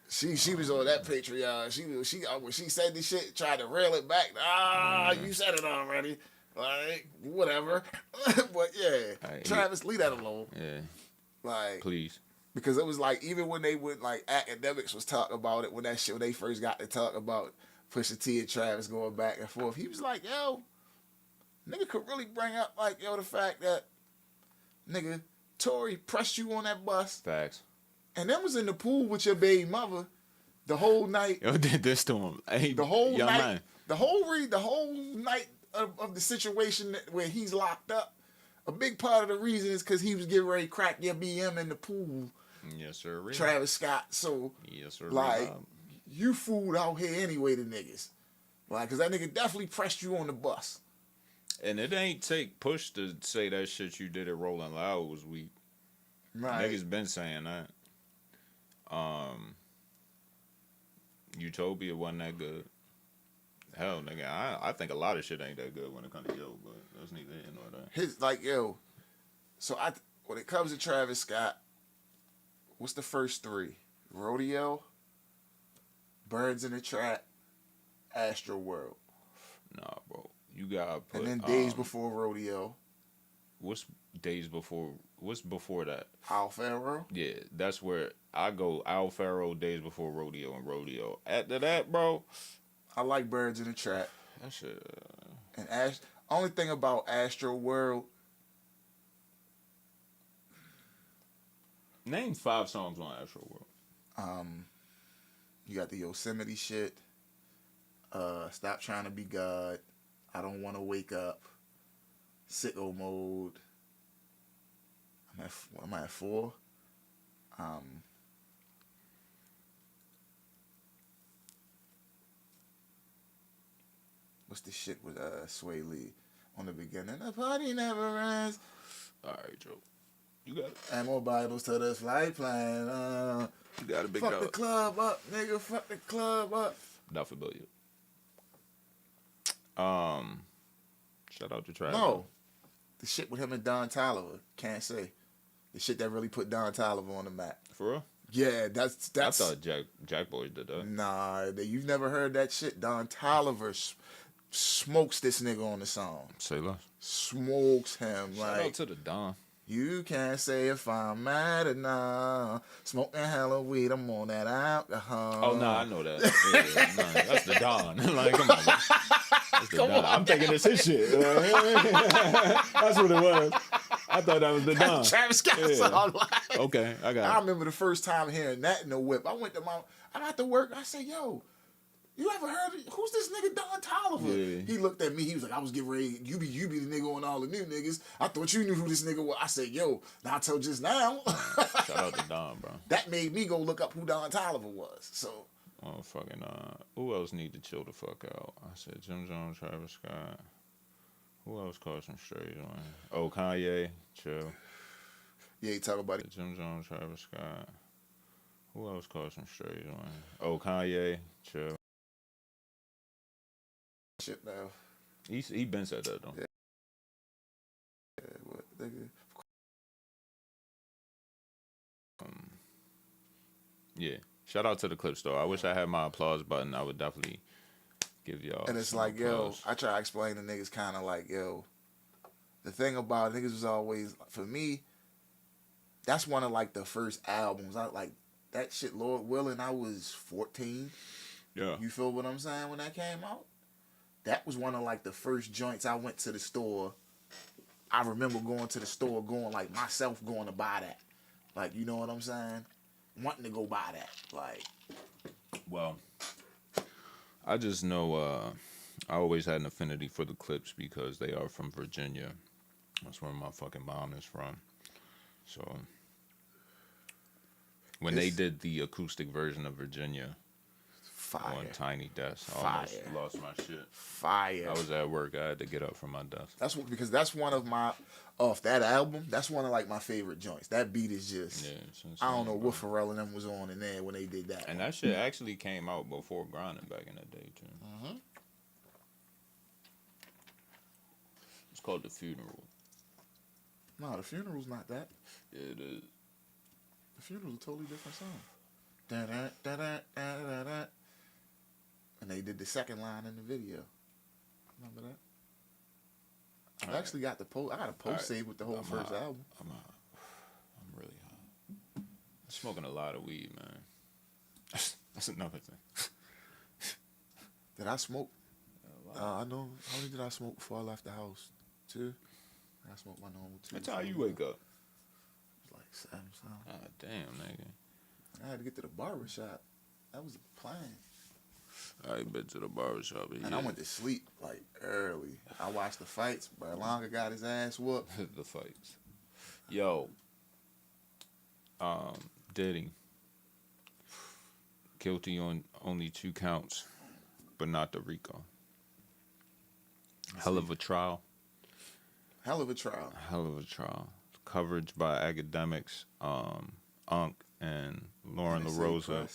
Like, she was on that Patreon. She when she said this shit, tried to reel it back. You said it already. Like, whatever. But yeah, Travis, leave that alone. Yeah. Like, please. Because it was like, even when they would, like, academics was talking about it, when they first got to talk about Pusha T and Travis going back and forth, he was like, yo, nigga could really bring up, like, yo, the fact that, nigga, Tory pressed you on that bus. Facts. And then was in the pool with your baby mother the whole night. Yo, did this to him. Hey, the whole night. Man. The whole night of the situation where he's locked up. A big part of the reason is because he was getting ready to crack your BM in the pool. Yes, sir. Travis Scott. So, yes, sir. Like, you fooled out here anyway, the niggas. Like, because that nigga definitely pressed you on the bus. And it ain't take push to say that shit you did at Rolling Loud was weak. Right. Niggas been saying that. Utopia wasn't that good. Hell, nigga, I think a lot of shit ain't that good when it comes to yo, but that's neither here nor there. His, like, yo, so when it comes to Travis Scott, What's the first three? Rodeo, Birds in the Trap, Astro World. Nah, bro. You gotta put. And then Days Before Rodeo. What's Days Before? What's before that? Al Faro. Yeah, that's where I go. Al Faro, Days Before Rodeo, and Rodeo. After that, bro. I like Birds in the Trap. That shit. And only thing about Astro World. Name 5 songs on Astro World. You got the Yosemite shit. Stop Trying to Be God. I Don't Want to Wake Up. Sicko Mode. I'm at 4. What's the shit with Sway Lee on the beginning? The party never ends. All right, Joe. You got it. And more Bibles to this flight plan. You got a big fuck dog. the club up, nigga. Fuck the club up. Not familiar. Shout out to Travis. No. The shit with him and Don Toliver. Can't say. The shit that really put Don Toliver on the map. For real? Yeah, that's. I thought Jack Boy did that. Nah, you've never heard that shit. Don Toliver smokes this nigga on the song. Say less. Smokes him. Shout out to the Don. You can't say if I'm mad or not. Smoking hella weed, I'm on that alcohol. Oh, no, I know that. Yeah, nah, that's the Don. Like, come on, man. That's the Don. I'm thinking it's his shit. That's what it was. I thought that was the Don. Travis Scott song. Like, okay, I got it. I remember the first time hearing that in the whip. I'm at to work. I said, yo, you ever heard of, who's this nigga Don Toliver? Yeah. He looked at me. He was like, I was getting ready. You be the nigga on all the new niggas. I thought you knew who this nigga was. I said, yo, not till just now. Shout out to Don, bro. That made me go look up who Don Toliver was. So. Oh, fucking, who else need to chill the fuck out? I said Jim Jones, Travis Scott. Who else caused some strays on? Oh, Kanye, chill. Yeah, he talk about it. Jim Jones, Travis Scott. Who else caused some strays on? Oh, Kanye, chill. Shit now. He been said that though. Yeah, what nigga? Yeah. Shout out to the clips though. I wish I had my applause button. I would definitely give y'all. And it's some like, applause. yo, I try to explain to niggas kind of like, yo, the thing about niggas was always, for me, that's one of like the first albums. I like that shit, Lord willing, I was 14. Yeah. You feel what I'm saying when that came out? That was one of like the first joints I went to the store. I remember going to the store, going like myself going to buy that. Like, you know what I'm saying? Wanting to go buy that. Like. Well, I just know I always had an affinity for the Clips because they are from Virginia. That's where my fucking mom is from. So when they did the acoustic version of Virginia on Tiny Desk, I almost lost my shit. Fire. I was at work. I had to get up from my desk. Because that's one of my, off that album, that's one of like my favorite joints. That beat is just, I don't know what Pharrell and them was on in there when they did that. And that shit actually came out before Grinding back in the day too. Mm-hmm. It's called The Funeral. No, The Funeral's not that. Yeah, it is. The Funeral's a totally different song. Da-da-da-da-da-da-da. And they did the second line in the video. Remember that? I actually got the post. I got a post saved with the whole first album. I'm really high. I'm smoking a lot of weed, man. That's another thing. Did I smoke? I know. How many did I smoke before I left the house? 2. I smoked my normal 2. That's how you wake up. It was like 7 something. Ah, damn, nigga. I had to get to the barber shop. That was a plan. I ain't been to the barbershop yet. And I went to sleep like early. I watched the fights. Berlanga got his ass whooped. The fights. Yo. Diddy. Guilty on only 2 counts, but not the RICO. Hell of a trial. Hell of a trial. Hell of a trial. Coverage by academics, Unc and Lauren LaRosa,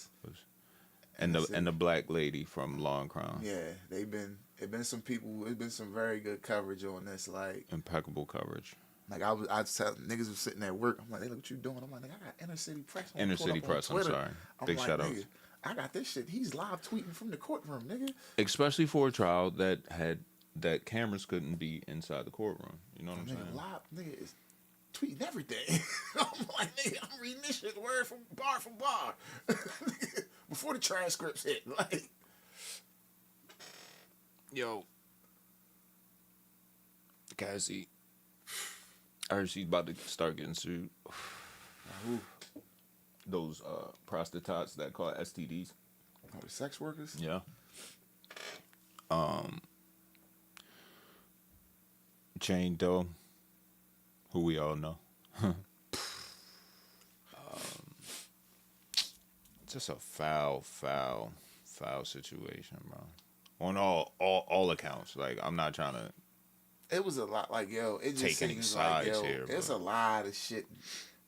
and the black lady from Law and Crime. Yeah, it been some people. It's been some very good coverage on this. Like impeccable coverage. Like I tell niggas was sitting at work. I'm like, hey, look what you doing? I'm like, nigga, I got Inner City Press. Inner City Press. I'm sorry. Big like, shout nigga, outs. I got this shit. He's live tweeting from the courtroom, nigga. Especially for a trial that cameras couldn't be inside the courtroom. You know what I'm saying? Live, nigga is tweeting everything. I'm like, nigga, I'm reading this shit word from bar. Before the transcripts hit. Like, yo, Cassie, I heard she's about to start getting sued. Those prostitutes that call it STDs. Oh, the sex workers? Yeah. Jane Doe, who we all know. Just a foul situation, bro. On all accounts. Like, I'm not trying to. It was a lot. Like, yo, it just take any seems sides like, yo, here, it's bro. a lot of shit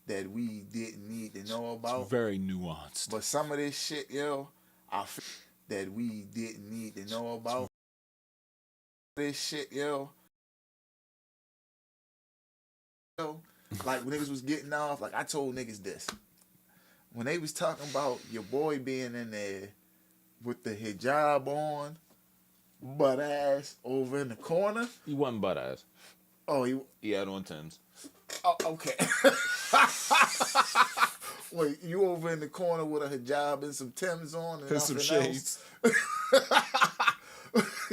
that we didn't need to know about. It's very nuanced. But some of this shit, yo, I feel that we didn't need to know about. This shit, yo, like when niggas was getting off, like I told niggas this. When they was talking about your boy being in there with the hijab on, butt ass over in the corner. He wasn't butt ass. Oh, He had on Timbs. Oh, okay. Wait, you over in the corner with a hijab and some Timbs on and some nothing shades.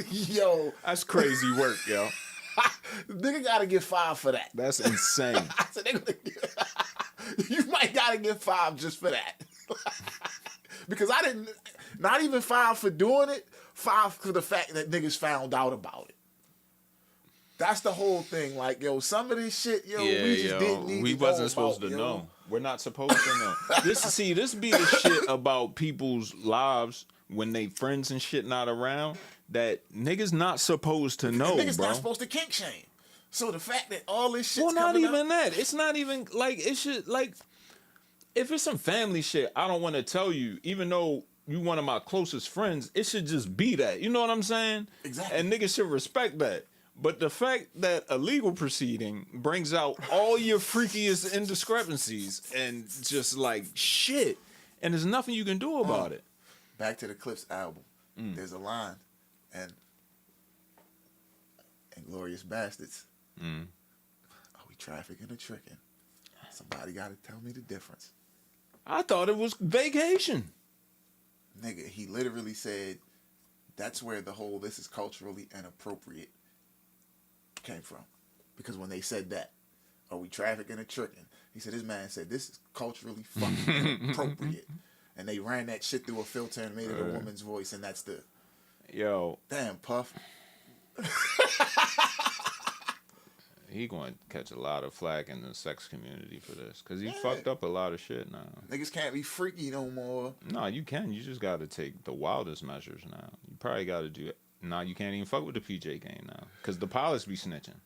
Yo, That's crazy work, yo. nigga gotta get 5 for that. That's insane. I said, you might gotta get 5 just for that. Because I didn't, not even 5 for doing it, 5 for the fact that niggas found out about it. That's the whole thing. Like, yo, some of this shit, yo, we just didn't need to know. We wasn't supposed to know. We're not supposed to know. This be the shit about people's lives when they friends and shit not around that niggas not supposed to know, niggas bro. not supposed to kink shame. So the fact that all this shit's well, not coming even up, that. It's not even like it should like. If it's some family shit, I don't want to tell you, even though you one of my closest friends, it should just be that. You know what I'm saying? Exactly. And niggas should respect that. But the fact that a legal proceeding brings out all your freakiest indiscrepancies and just like shit, and there's nothing you can do about it. Back to the Clips album. There's a line, and Glorious Bastards. Are we trafficking or tricking? Somebody got to tell me the difference. I thought it was vacation. Nigga, he literally said that's where the whole this is culturally inappropriate came from. Because when they said that, are we trafficking or tricking? He said, this man said, this is culturally fucking inappropriate. And they ran that shit through a filter and made it a woman's voice, and that's the... Yo. Damn, Puff. He going to catch a lot of flack in the sex community for this. Because he fucked up a lot of shit now. Niggas can't be freaky no more. No, you can. You just got to take the wildest measures now. You probably got to do it. Now you can't even fuck with the PJ game now. Because the pilots be snitching.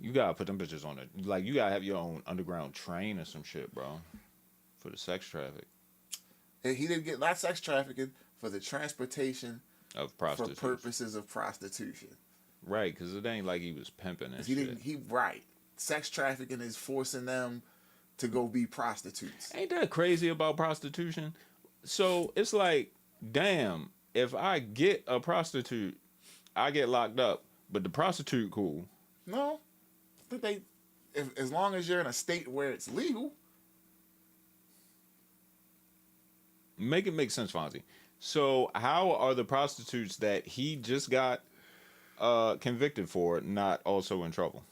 You got to put them bitches on it. Like, you got to have your own underground train or some shit, bro. For the sex traffic. He didn't get, not sex trafficking, for the transportation of prostitution. For purposes of prostitution. Right, because it ain't like he was pimping and shit. Right. Sex trafficking is forcing them to go be prostitutes. Ain't that crazy about prostitution? So it's like, damn, if I get a prostitute, I get locked up, but the prostitute cool. No. I think as long as you're in a state where it's legal. Make it make sense, Fonzie. So how are the prostitutes that he just got convicted for not also in trouble?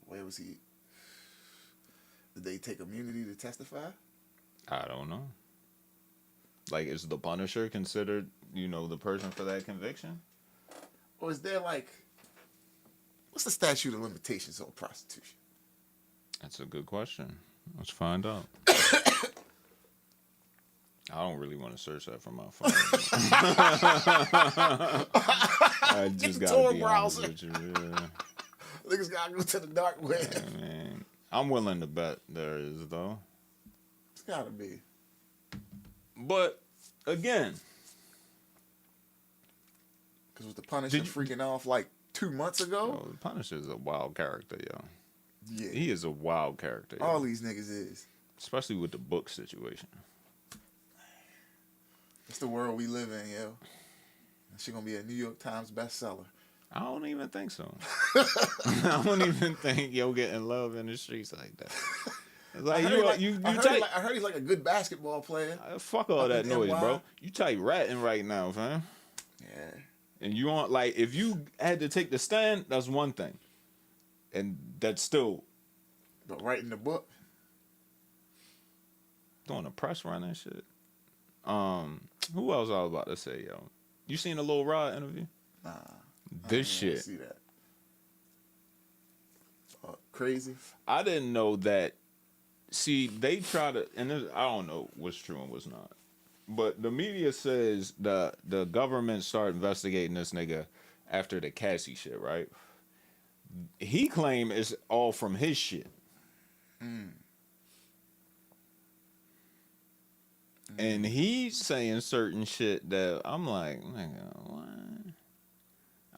Where was he? Did they take immunity to testify? I don't know. Like, is the Punisher considered, the person for that conviction? Or is there what's the statute of limitations on prostitution? That's a good question. Let's find out. I don't really want to search that from my phone. I just got to be honest with you. Yeah. Niggas got to go to the dark web. Yeah, man. I'm willing to bet there is, though. It's got to be. But, again. Because with the Punisher freaking off like 2 months ago. Yo, Punisher is a wild character, yo. Yeah, He is a wild character. Yo. all these niggas is. Especially with the book situation. It's the world we live in, yo. She gonna be a New York Times bestseller. I don't even think so. I don't even think yo getting love in the streets like that. Like I heard he's like a good basketball player. Fuck all that noise, NY. bro. You tight ratting right now, fam. Yeah. And you want like if you had to take the stand, that's one thing. And that's still But writing the book. doing a press run and shit. Who else I was about to say, yo? You seen the Lil Rod interview? Nah. This shit. See that. Crazy. I didn't know that. See, they try to, and I don't know what's true and what's not. But the media says the government started investigating this nigga after the Cassie shit, right? He claimed it's all from his shit. And he's saying certain shit that I'm like, nigga, what?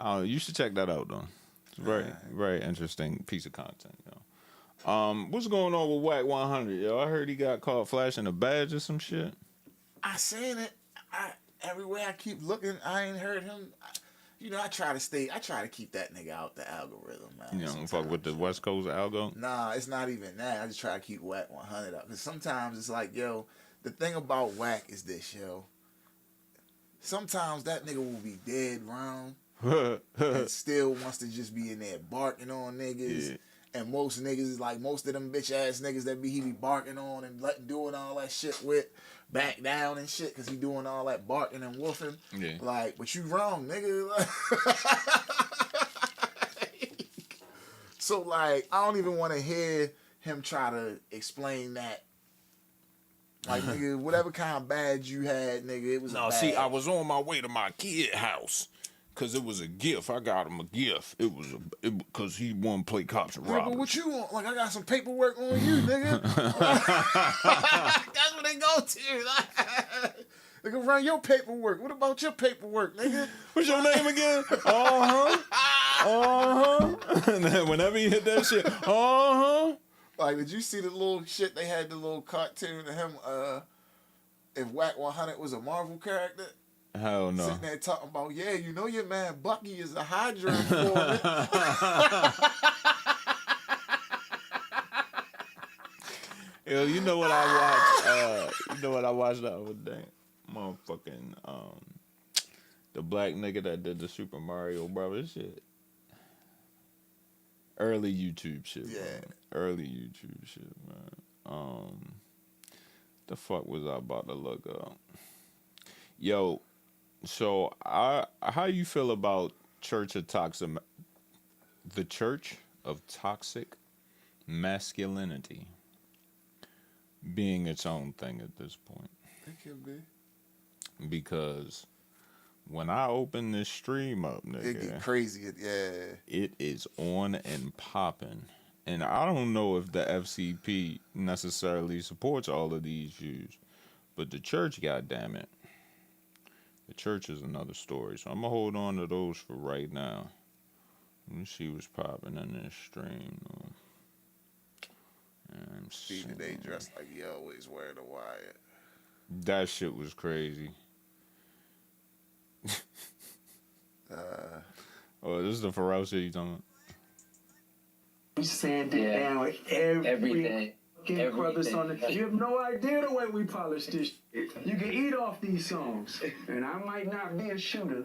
Oh, you should check that out, though. It's very interesting piece of content, yo. What's going on with Whack 100, yo? I heard he got caught flashing a badge or some shit. I seen it. Everywhere I keep looking, I ain't heard him. I try to keep that nigga out the algorithm, man. You don't fuck with the West Coast algo? Nah, it's not even that. I just try to keep Whack 100 up. Because sometimes it's like, yo, the thing about Whack is this, yo. Sometimes that nigga will be dead wrong and still wants to just be in there barking on niggas. Yeah. And most niggas is like, most of them bitch ass niggas that he be barking on and doing all that shit with, back down and shit, because he doing all that barking and woofing. Yeah. Like, but you wrong, nigga. So, like, I don't even want to hear him try to explain that. Like, nigga, whatever kind of badge you had, nigga, it was a badge. See, I was on my way to my kid house. Because it was a gift. I got him a gift. Because he wanted to play cops and robbers. But what you want? Like, I got some paperwork on you, nigga. That's what they go to. They can run your paperwork. What about your paperwork, nigga? What's your name again? And then whenever you hit that shit, Like, did you see the little shit they had, the little cartoon of him, if Whack 100 was a Marvel character? Hell no. Sitting there talking about, yeah, you know your man Bucky is a Hydra informant. Yo, you know what I watched? You know what I watched the other day? Motherfucking the black nigga that did the Super Mario Brothers shit. Early YouTube shit, yeah. Man. Early YouTube shit, man. The fuck was I about to look up? Yo, so how you feel about the Church of Toxic Masculinity being its own thing at this point? It could be. Because when I open this stream up, nigga, it get crazy. Yeah, it is on and popping. And I don't know if the FCP necessarily supports all of these views, but the church, goddammit. The church is another story. So I'm going to hold on to those for right now. Let me see what's popping in this stream. Steve today dressed like he always wear the wire. That shit was crazy. Oh, this is the Pharrell shit you talking about? We sand it down every day. Crevice on it. You have no idea the way we polish this shit. You can eat off these songs. And I might not be a shooter.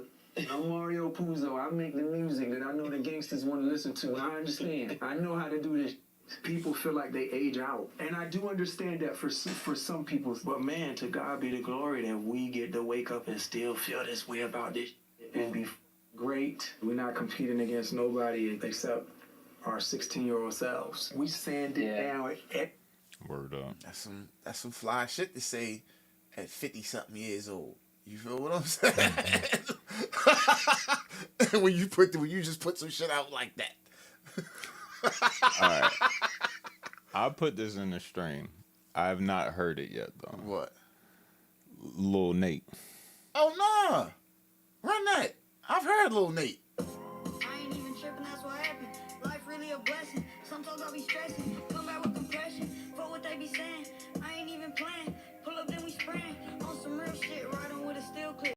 I'm Mario Puzo. I make the music that I know the gangsters want to listen to. I understand. I know how to do this. People feel like they age out. And I do understand that for some people. But man, to God be the glory that we get to wake up and still feel this way about this and be great. We're not competing against nobody except our 16-year-old selves. We sand it down. Word up. That's some fly shit to say at 50-something years old. You feel what I'm saying? when you just put some shit out like that. All right. I'll put this in the stream. I have not heard it yet, though. What? Lil Nate. Oh, nah. Run that. I've heard Lil Nate. I ain't even tripping, that's what happened. Life really a blessing. Sometimes I be stressing. Come back with depression. For what they be saying. I ain't even playing. Pull up, then we spraying. On some real shit, riding with a steel clip.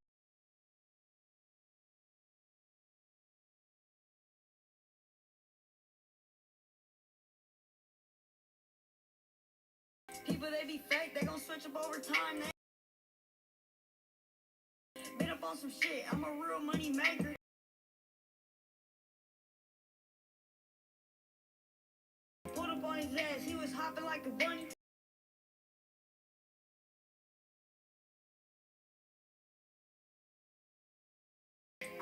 People, they be fake. They gon' switch up over time. They been up on some shit. I'm a real money maker. Pulled up on his ass. He was hopping like a bunny.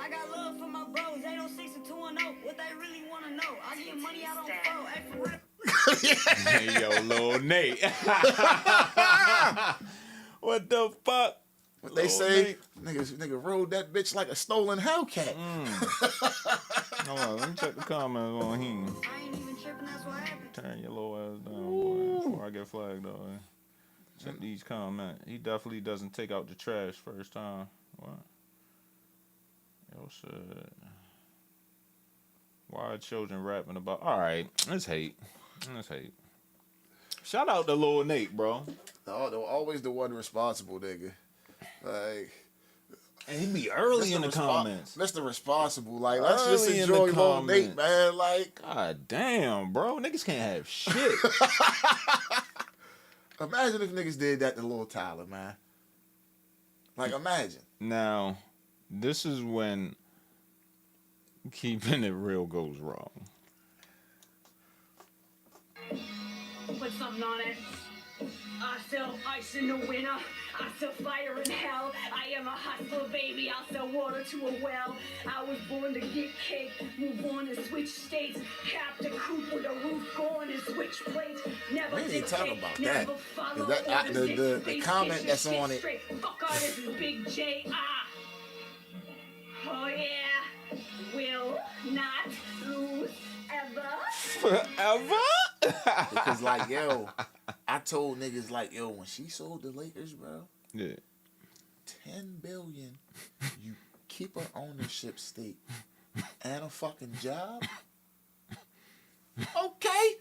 I got love for my bros. 806 and 210. What they really wanna know. I get money out on phone. Hey, for real. Hey, yo, Lil Nate. What the fuck? What they say, nigga rode that bitch like a stolen Hellcat. Hold on, let me check the comments on him. I ain't even tripping, that's what happened. Turn your little ass down, boy, before I get flagged, though. Check these comments. He definitely doesn't take out the trash first time. What? Yo, shit. Why are children rapping about... All right, let's hate. Let's hate. Shout out to Lil Nate, bro. Always the one responsible, nigga. Like... And he be early in the comments. Mr. Responsible. Like, let's just enjoy Lil Nate, man. Like... God damn, bro. Niggas can't have shit. Imagine if niggas did that to Lil Tyler, man. Like, imagine. Now, this is when keeping it real goes wrong. Put something on it. I sell ice in the winter. I sell fire in hell. I am a hustler, baby. I'll sell water to a well. I was born to get cake. Move on and switch states. Capped a coupe with a roof going and switch plates. Never We did ain't talking take, about never that. follow The comment that's on it. Fuck artists is Big J. Oh yeah. Will not lose ever. Forever? Because, like, yo, I told niggas, like, yo, when she sold the Lakers, bro, Yeah. $10 billion, you keep an ownership stake and a fucking job? Okay.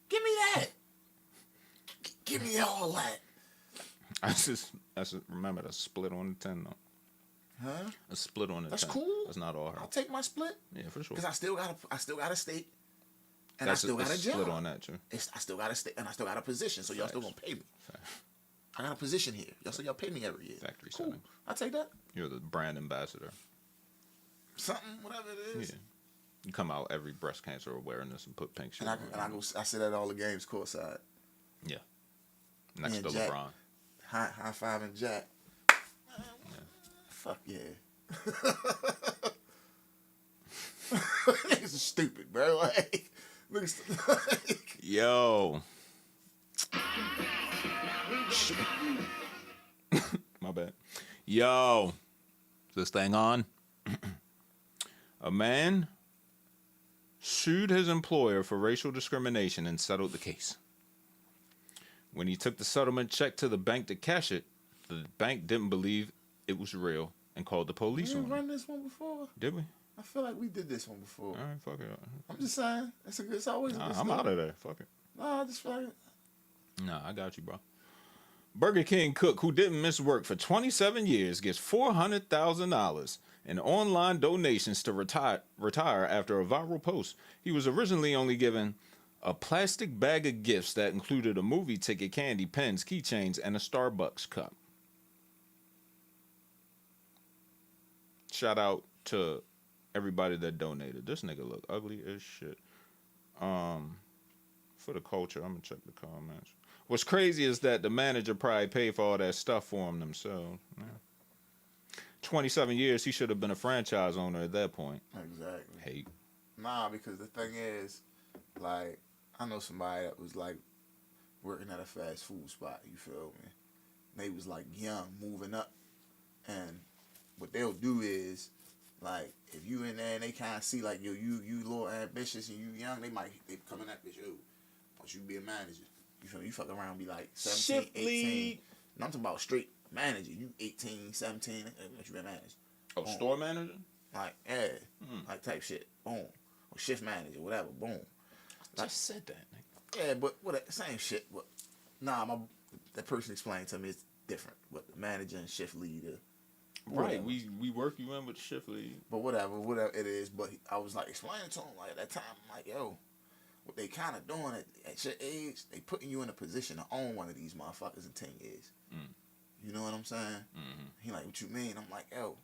Give me that. Give me all that. I just remember the split on the 10, though. Huh? A split on the 10. That's cool. That's not all her. I'll take my split. Yeah, for sure. Because I still got a stake. And That's I still got a job. split on that, too. I still got a stake, and I still got a position, so y'all still gonna pay me. Facts. I got a position here. Y'all pay me every year. Factory Cool. setting. I'll take that. You're the brand ambassador. Something, whatever it is. Yeah. You come out every breast cancer awareness and put pink shit And on. I sit at all the games courtside. Yeah. Next Me to and Jack. LeBron. High five and Jack. Fuck yeah. Niggas are stupid, bro. Like, Yo. My bad. Yo. Is this thing on? A man sued his employer for racial discrimination and settled the case. When he took the settlement check to the bank to cash it, the bank didn't believe it was real and called the police we on run him. this one before. Did we? I feel like we did this one before. All right, fuck it. I'm just saying, it's always a good I'm story. out of there. Fuck it. Nah, I just feel like Nah, I got you, bro. Burger King cook who didn't miss work for 27 years gets $400,000 in online donations to retire after a viral post. He was originally only given a plastic bag of gifts that included a movie ticket, candy, pens, keychains, and a Starbucks cup. Shout out to everybody that donated. This nigga look ugly as shit. For the culture, I'm gonna check the comments. What's crazy is that the manager probably paid for all that stuff for him themselves. Yeah. 27 years, he should have been a franchise owner at that point. exactly. Hate. Nah, because the thing is, like, I know somebody that was like working at a fast food spot. You feel me? They was like young, moving up, and what they'll do is, like, if you in there and they kind of see like yo, you little ambitious and you young, they come in that bitch. Yo, want you to be a manager? You feel me? You fuck around and be like 17, Shift 18. lead. And I'm talking about straight manager. You 18, 17, you be a manager. Oh, Boom. store manager? Like, yeah, like type shit. Boom. or shift manager, whatever. Boom. Just said that, nigga. Yeah, but same shit. But that person explained to me it's different. But the manager and shift leader. Right, we work you in with the shift lead. But whatever it is. But I was like explaining to him like at that time, I'm like, yo, what they kind of doing at your age, they putting you in a position to own one of these motherfuckers in 10 years. You know what I'm saying? Mm-hmm. He like, what you mean? I'm like, yo,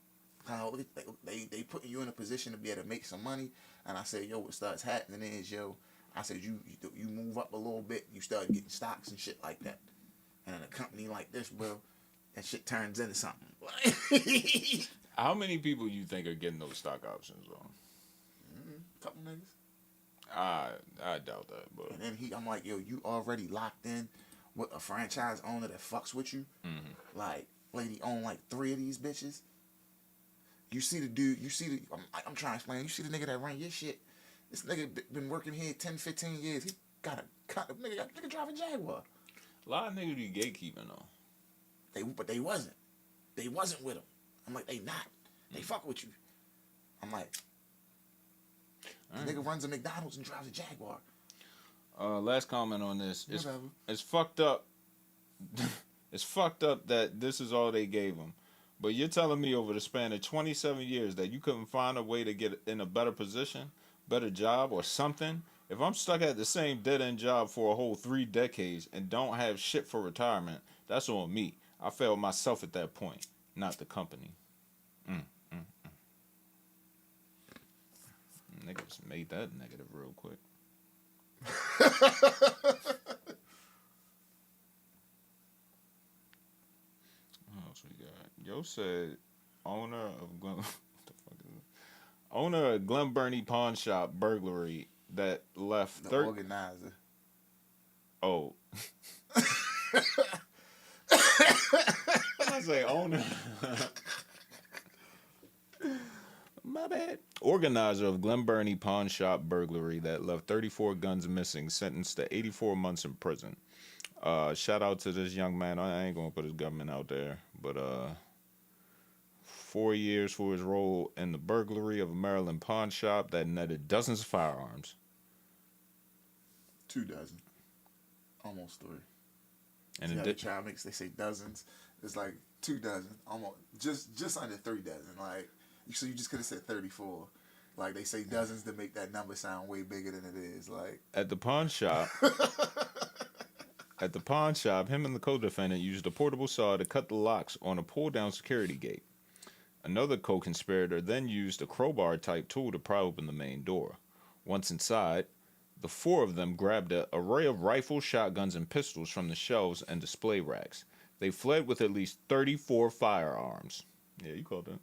they putting you in a position to be able to make some money. And I said, yo, what starts happening is, yo, I said, you move up a little bit, you start getting stocks and shit like that. And in a company like this, bro, that shit turns into something. How many people you think are getting those stock options on? Couple niggas. I doubt that, but. And then I'm like, yo, you already locked in with a franchise owner that fucks with you. Mm-hmm. Like, lady own like 3 of these bitches. You see the dude, I'm trying to explain, you see the nigga that run your shit. This nigga been working here 10, 15 years. He got a nigga drive a Jaguar. A lot of niggas be gatekeeping though. But they wasn't. They wasn't with him. I'm like, they not. They fuck with you. I'm like, the nigga runs a McDonald's and drives a Jaguar. Last comment on this. It's fucked up. It's fucked up that this is all they gave him. But you're telling me over the span of 27 years that you couldn't find a way to get in a better position, better job, or something? If I'm stuck at the same dead-end job for a whole 3 decades and don't have shit for retirement, that's on me. I failed myself at that point, not the company. Niggas made that negative real quick. What else we got? Yo said owner of Glen Burnie Pawn Shop burglary that left the organizer. Oh. I say owner. My bad. Organizer of Glen Burnie Pawn Shop burglary that left 34 guns missing, sentenced to 84 months in prison. Shout out to this young man. I ain't gonna put his government out there, but 4 years for his role in the burglary of a Maryland pawn shop that netted dozens of firearms. 2 dozen, almost 3. And they say dozens. It's like 2 dozen, almost just under 3 dozen. Like, so you just could have said 34. Like, they say dozens to make that number sound way bigger than it is. Like, at the pawn shop. At the pawn shop, him and the co-defendant used a portable saw to cut the locks on a pull-down security gate. Another co-conspirator then used a crowbar-type tool to pry open the main door. Once inside, the 4 of them grabbed an array of rifles, shotguns, and pistols from the shelves and display racks. They fled with at least 34 firearms. Yeah, you called it.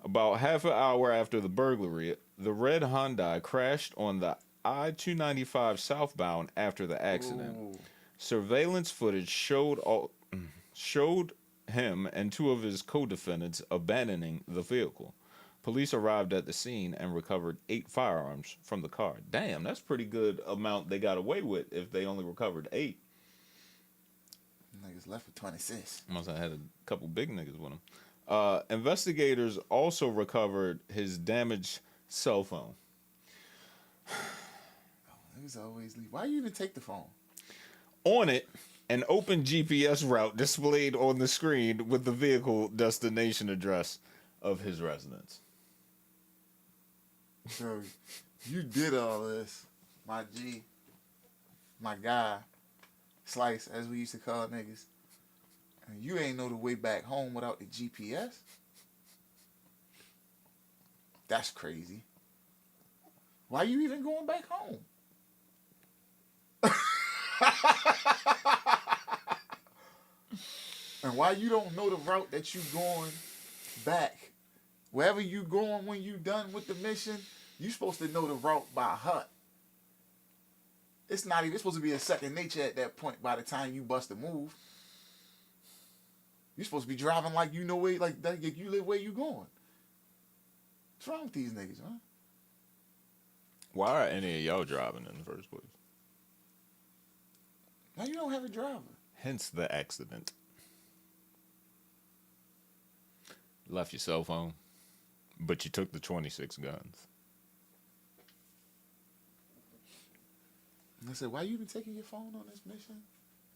About half an hour after the burglary, the red Hyundai crashed on the I-295 southbound after the accident. Ooh. Surveillance footage showed him and 2 of his co-defendants abandoning the vehicle. Police arrived at the scene and recovered 8 firearms from the car. Damn, that's pretty good amount they got away with if they only recovered 8. Niggas left with 26. Must have had a couple big niggas with them. Investigators also recovered his damaged cell phone. Niggas always leave. Why you even take the phone? On it, an open GPS route displayed on the screen with the vehicle destination address of his residence. So, you did all this, my G, my guy, Slice, as we used to call niggas, and you ain't know the way back home without the GPS? That's crazy. Why you even going back home? And why you don't know the route that you going back? Wherever you going when you done with the mission, you supposed to know the route by heart. It's not even, it's supposed to be a second nature at that point by the time you bust a move. You're supposed to be driving like you know where, like that, you live where you going. What's wrong with these niggas, huh? Why are any of y'all driving in the first place? Now you don't have a driver. Hence the accident. Left your cell phone, but you took the 26 guns. I said, why you even taking your phone on this mission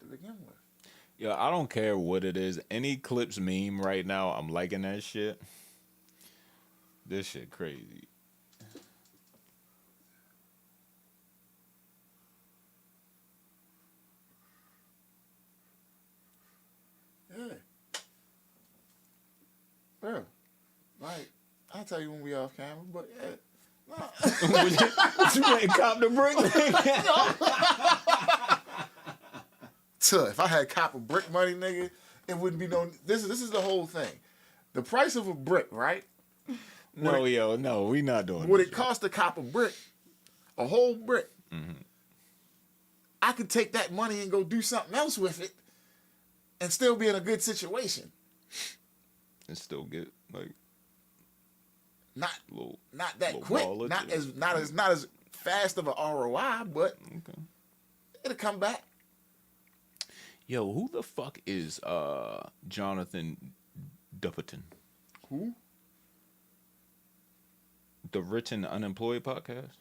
to begin with? Yo, I don't care what it is. Any Clips meme right now, I'm liking that shit. This shit crazy. Yeah. Bro, like, I'll tell you when we off camera, but yeah. What you ain't cop the brick? So if I had copper brick money, nigga, it wouldn't be no. This is the whole thing. The price of a brick, right? No, we not doing. What this it cost a copper brick, a whole brick. Mm-hmm. I could take that money and go do something else with it, and still be in a good situation. And still get like Not that little quick, ball not as fast of a ROI, but okay. It'll come back. Yo, who the fuck is Jonathan Dupperton? Who? The Rich and Unemployed podcast?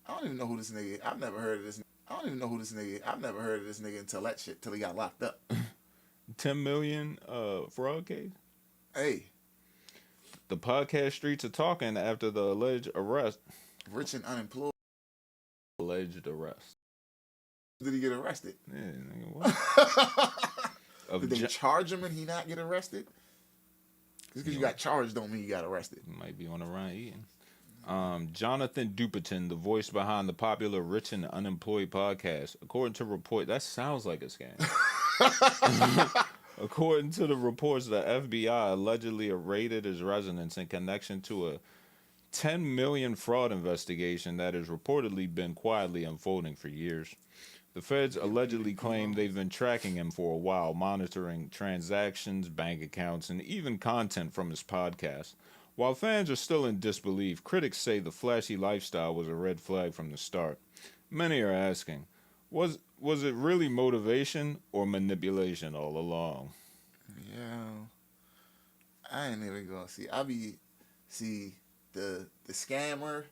I don't even know who this nigga is. I've never heard of this. I've never heard of this nigga till he got locked up. 10 million fraud case? Hey. The podcast streets are talking after the alleged arrest. Rich and unemployed. Alleged arrest. Did he get arrested? Yeah, nigga, what? Did they charge him and he not get arrested? Just because you got charged don't mean you got arrested. He might be on the run eating. Jonathan Dupperton, the voice behind the popular Rich and Unemployed podcast, according to report, that sounds like a scam. According to the reports, the FBI allegedly raided his residence in connection to a 10 million fraud investigation that has reportedly been quietly unfolding for years. The feds allegedly claim they've been tracking him for a while, monitoring transactions, bank accounts, and even content from his podcast. While fans are still in disbelief, critics say the flashy lifestyle was a red flag from the start. Many are asking, was it really motivation or manipulation all along? Yeah, I ain't even gonna see. The scammer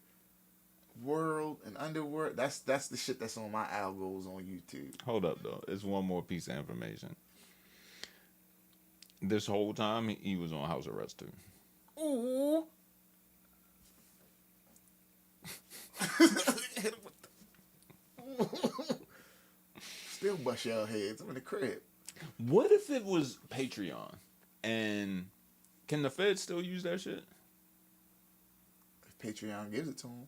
world and underworld. That's the shit that's on my algos on YouTube. Hold up though, it's one more piece of information. This whole time he was on house arrest too. Ooh. Still bust y'all heads. I'm in the crib. What if it was Patreon? And can the feds still use that shit? If Patreon gives it to them.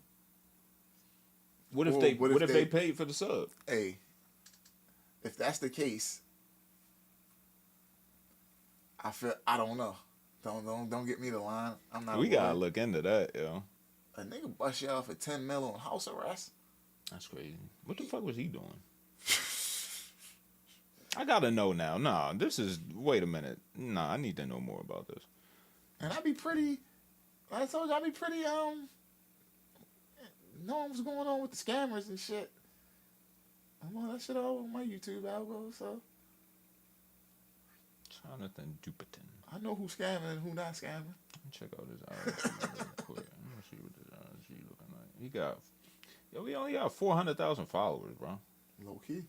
What if they paid for the sub? Hey, if that's the case, I don't know. Don't get me the line. I'm not. We gotta look into that, yo. A nigga bust y'all for 10 mil on house arrest. That's crazy. What the fuck was he doing? I gotta know now. Nah, wait a minute. Nah, I need to know more about this. And I told you, I'd be pretty, knowing what's going on with the scammers and shit. I'm on that shit all over my YouTube algo, so. Jonathan Dupperton. I know who's scamming and who not scamming. Check out his IG real quick. I'm gonna see what his IG looking like. We only got 400,000 followers, bro. Low key.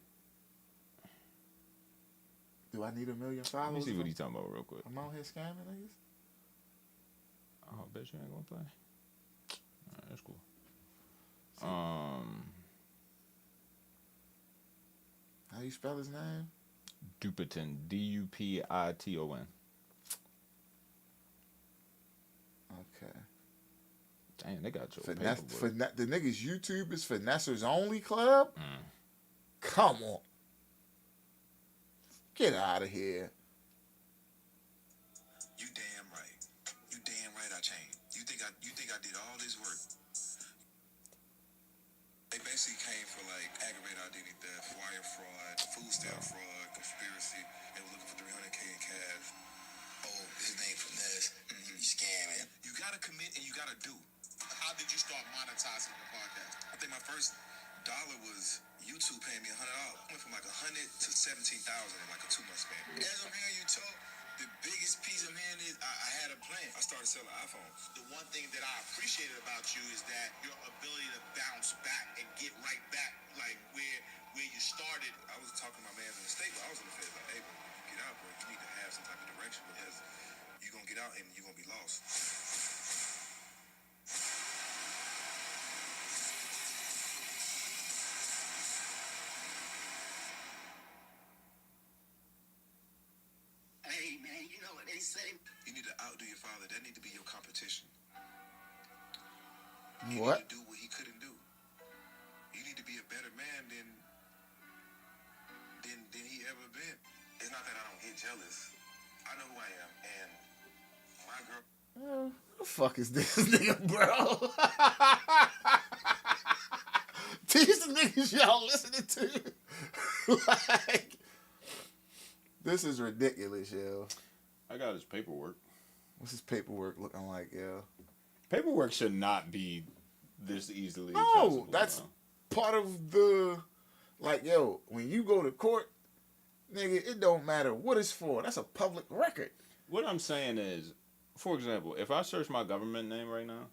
Do I need 1 million followers? Let me see what he's talking about real quick. I'm out here scamming niggas. Oh, I bet you ain't gonna play. Alright, that's cool. How you spell his name? Dupperton. Dupiton. Okay. Damn, they got your the niggas YouTube is Finessers Only Club? Come on. Get out of here. You damn right. You damn right I changed. You think I did all this work? They basically came for like aggravated identity theft, wire fraud, food stamp fraud, conspiracy. They were looking for $300K in cash. Oh, his name Finesse. You scamming. You gotta commit and you gotta do. How did you start monetizing the podcast? I think my first dollar was YouTube paying me $100. I went from like 100 to 17,000 in like a 2-month span. As I'm hearing you talk, the biggest piece of man is I had a plan. I started selling iPhones. The one thing that I appreciated about you is that your ability to bounce back and get right back like where you started. I was talking to my man in the state, but I was in the Fed like, hey, bro, when you get out, bro, you need to have some type of direction because you're gonna get out and you're gonna be lost. Hey man, you know what they say? You need to outdo your father. That need to be your competition. You What? need to do what he couldn't do. You need to be a better man than he ever been. It's not that I don't get jealous. I know who I am, and my girl. Who the fuck is this nigga, bro? These niggas y'all listening to, like, this is ridiculous, yo. I got his paperwork. What's his paperwork looking like, yo? Paperwork should not be this easily No, accessible. that's part of the, like, yo, when you go to court, nigga, it don't matter what it's for. That's a public record. What I'm saying is, for example, if I search my government name right now,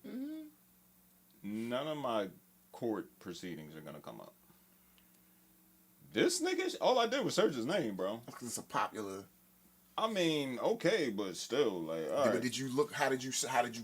none of my court proceedings are going to come up. This nigga, all I did was search his name, bro. Because it's a popular. I mean, okay, but still, like, all right. Did you look? How did you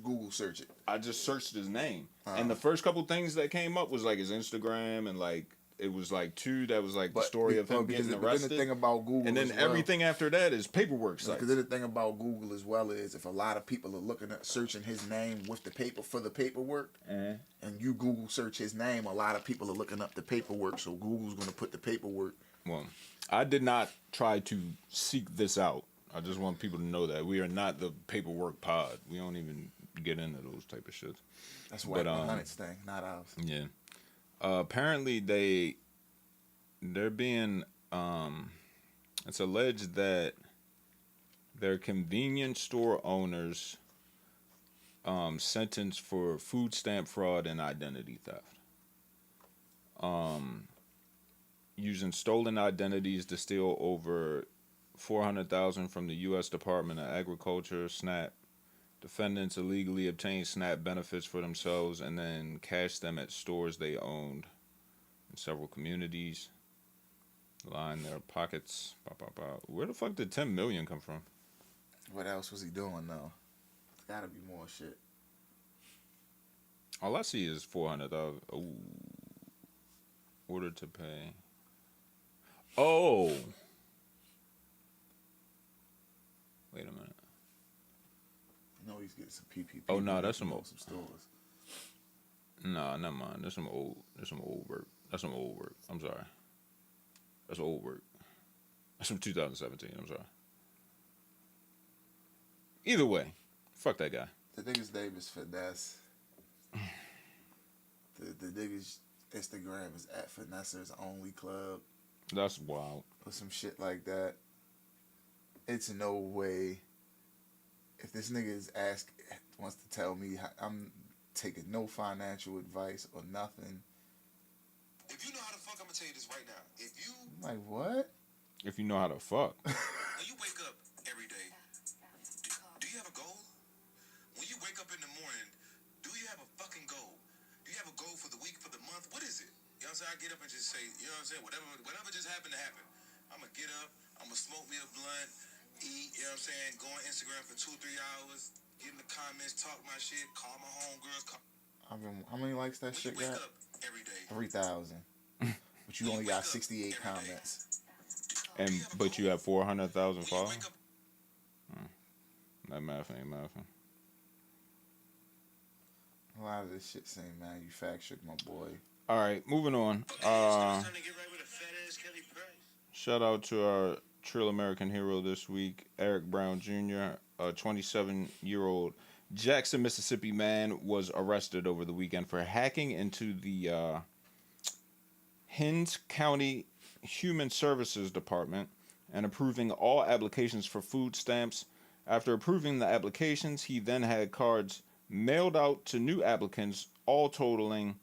Google search it? I just searched his name, and the first couple things that came up was like his Instagram, and like it was like two that was like the story of him getting arrested. But then the thing about Google, and then everything after that is paperwork sites. Because then the thing about Google as well is if a lot of people are looking at searching his name with the paper for the paperwork, and you Google search his name, a lot of people are looking up the paperwork. So Google's going to put the paperwork. Well, I did not try to seek this out. I just want people to know that we are not the paperwork pod. We don't even get into those type of shit. That's White 100's thing, not ours. Yeah. Apparently they're being it's alleged that they're convenience store owners sentenced for food stamp fraud and identity theft. Using stolen identities to steal over $400,000 from the U.S. Department of Agriculture, SNAP. Defendants illegally obtained SNAP benefits for themselves and then cashed them at stores they owned in several communities. Line their pockets. Where the fuck did $10 million come from? What else was he doing though? There's gotta be more shit. All I see is $400,000. Ooh. Order to pay. Oh. Wait a minute. You know he's getting some PPP. Oh no, that's some stores. No, never mind. That's some old work. That's some old work. I'm sorry. That's old work. That's from 2017. I'm sorry. Either way, fuck that guy. The nigga's name is Finesse. The nigga's Instagram is at Finesser's Only Club. That's wild. Or some shit like that. It's no way. If this nigga wants to tell me I'm taking no financial advice or nothing. If you know how to fuck, I'm gonna tell you this right now. If you like what? If you know how to fuck. When you wake up every day, do you have a goal? When you wake up in the morning, do you have a fucking goal? Do you have a goal for the week, for the month? What is it? You know what I'm saying? I get up and just say, you know what I'm saying? Whatever just happened to happen. I'm gonna get up, I'm gonna smoke me a blunt, eat, you know what I'm saying? Go on Instagram for 2-3 hours, get in the comments, talk my shit, call my homegirls. How many likes that shit got? Wake up every day. 3,000. But you only got 68 comments. But you have 400,000 followers? That math ain't mathing. A lot of this shit saying manufactured, my boy. All right, moving on. Shout out to our Trill American hero this week, Eric Brown Jr., a 27-year-old Jackson, Mississippi man was arrested over the weekend for hacking into the Hinds County Human Services Department and approving all applications for food stamps. After approving the applications, he then had cards mailed out to new applicants, all totaling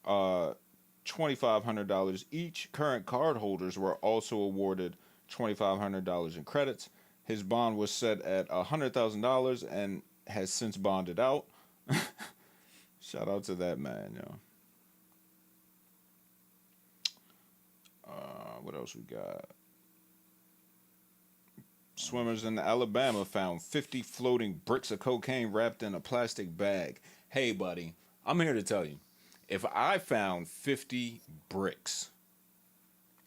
$2,500 each. Current card holders were also awarded $2,500 in credits. His bond was set at $100,000 and has since bonded out. Shout out to that man, yo. What else we got? Swimmers in Alabama found 50 floating bricks of cocaine wrapped in a plastic bag. Hey, buddy, I'm here to tell you, if I found 50 bricks,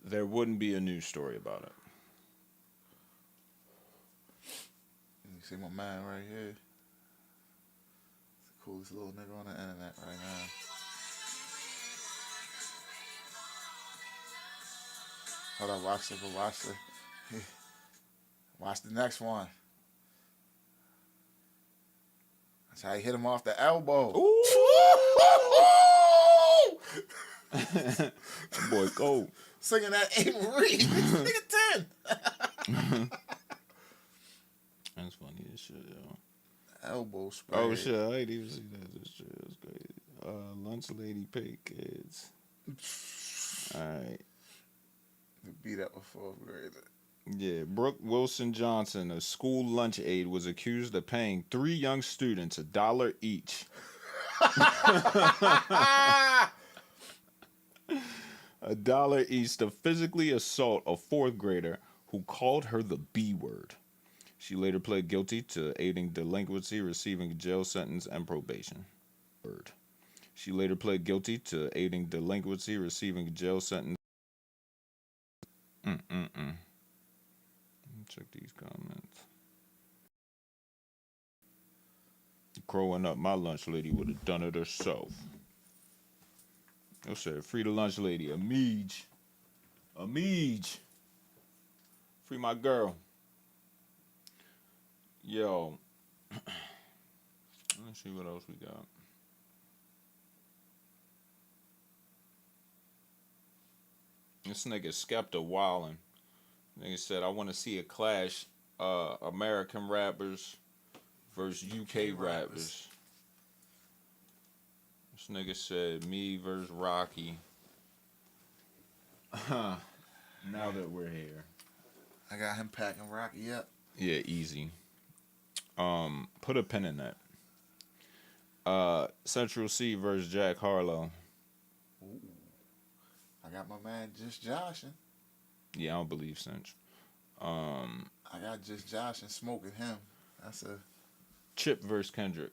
there wouldn't be a news story about it. You see my man right here? It's the coolest little nigga on the internet right now. Hold on, watch it. Watch the next one. That's how he hit him off the elbow. Ooh! Boy, cold. Singing that A. Marie. Nigga 10. That's funny as shit, yo. Elbow spread. Oh, shit. I didn't even see that. This shit is crazy. Lunch lady pay kids. All right. Beat up a 4th grader. Yeah, Brooke Wilson Johnson, a school lunch aide, was accused of paying 3 young students $1 each. $1 each to physically assault a 4th grader who called her the B word. She later pled guilty to aiding delinquency, receiving a jail sentence, and probation. She later pled guilty to aiding delinquency, receiving a jail sentence. Check these comments. Growing up, my lunch lady would have done it herself. They said, free the lunch lady. Amij. Free my girl. Yo. Let's see what else we got. This nigga Skepta wildin'. Nigga said, I want to see a clash, American rappers versus UK rappers. This nigga said, me versus Rocky. Now that we're here. I got him packing Rocky up. Yeah, easy. Put a pin in that. Central C versus Jack Harlow. Ooh. I got my man just joshing. Yeah, I don't believe Cinch. I got just Josh and smoking him. That's a Chip versus Kendrick.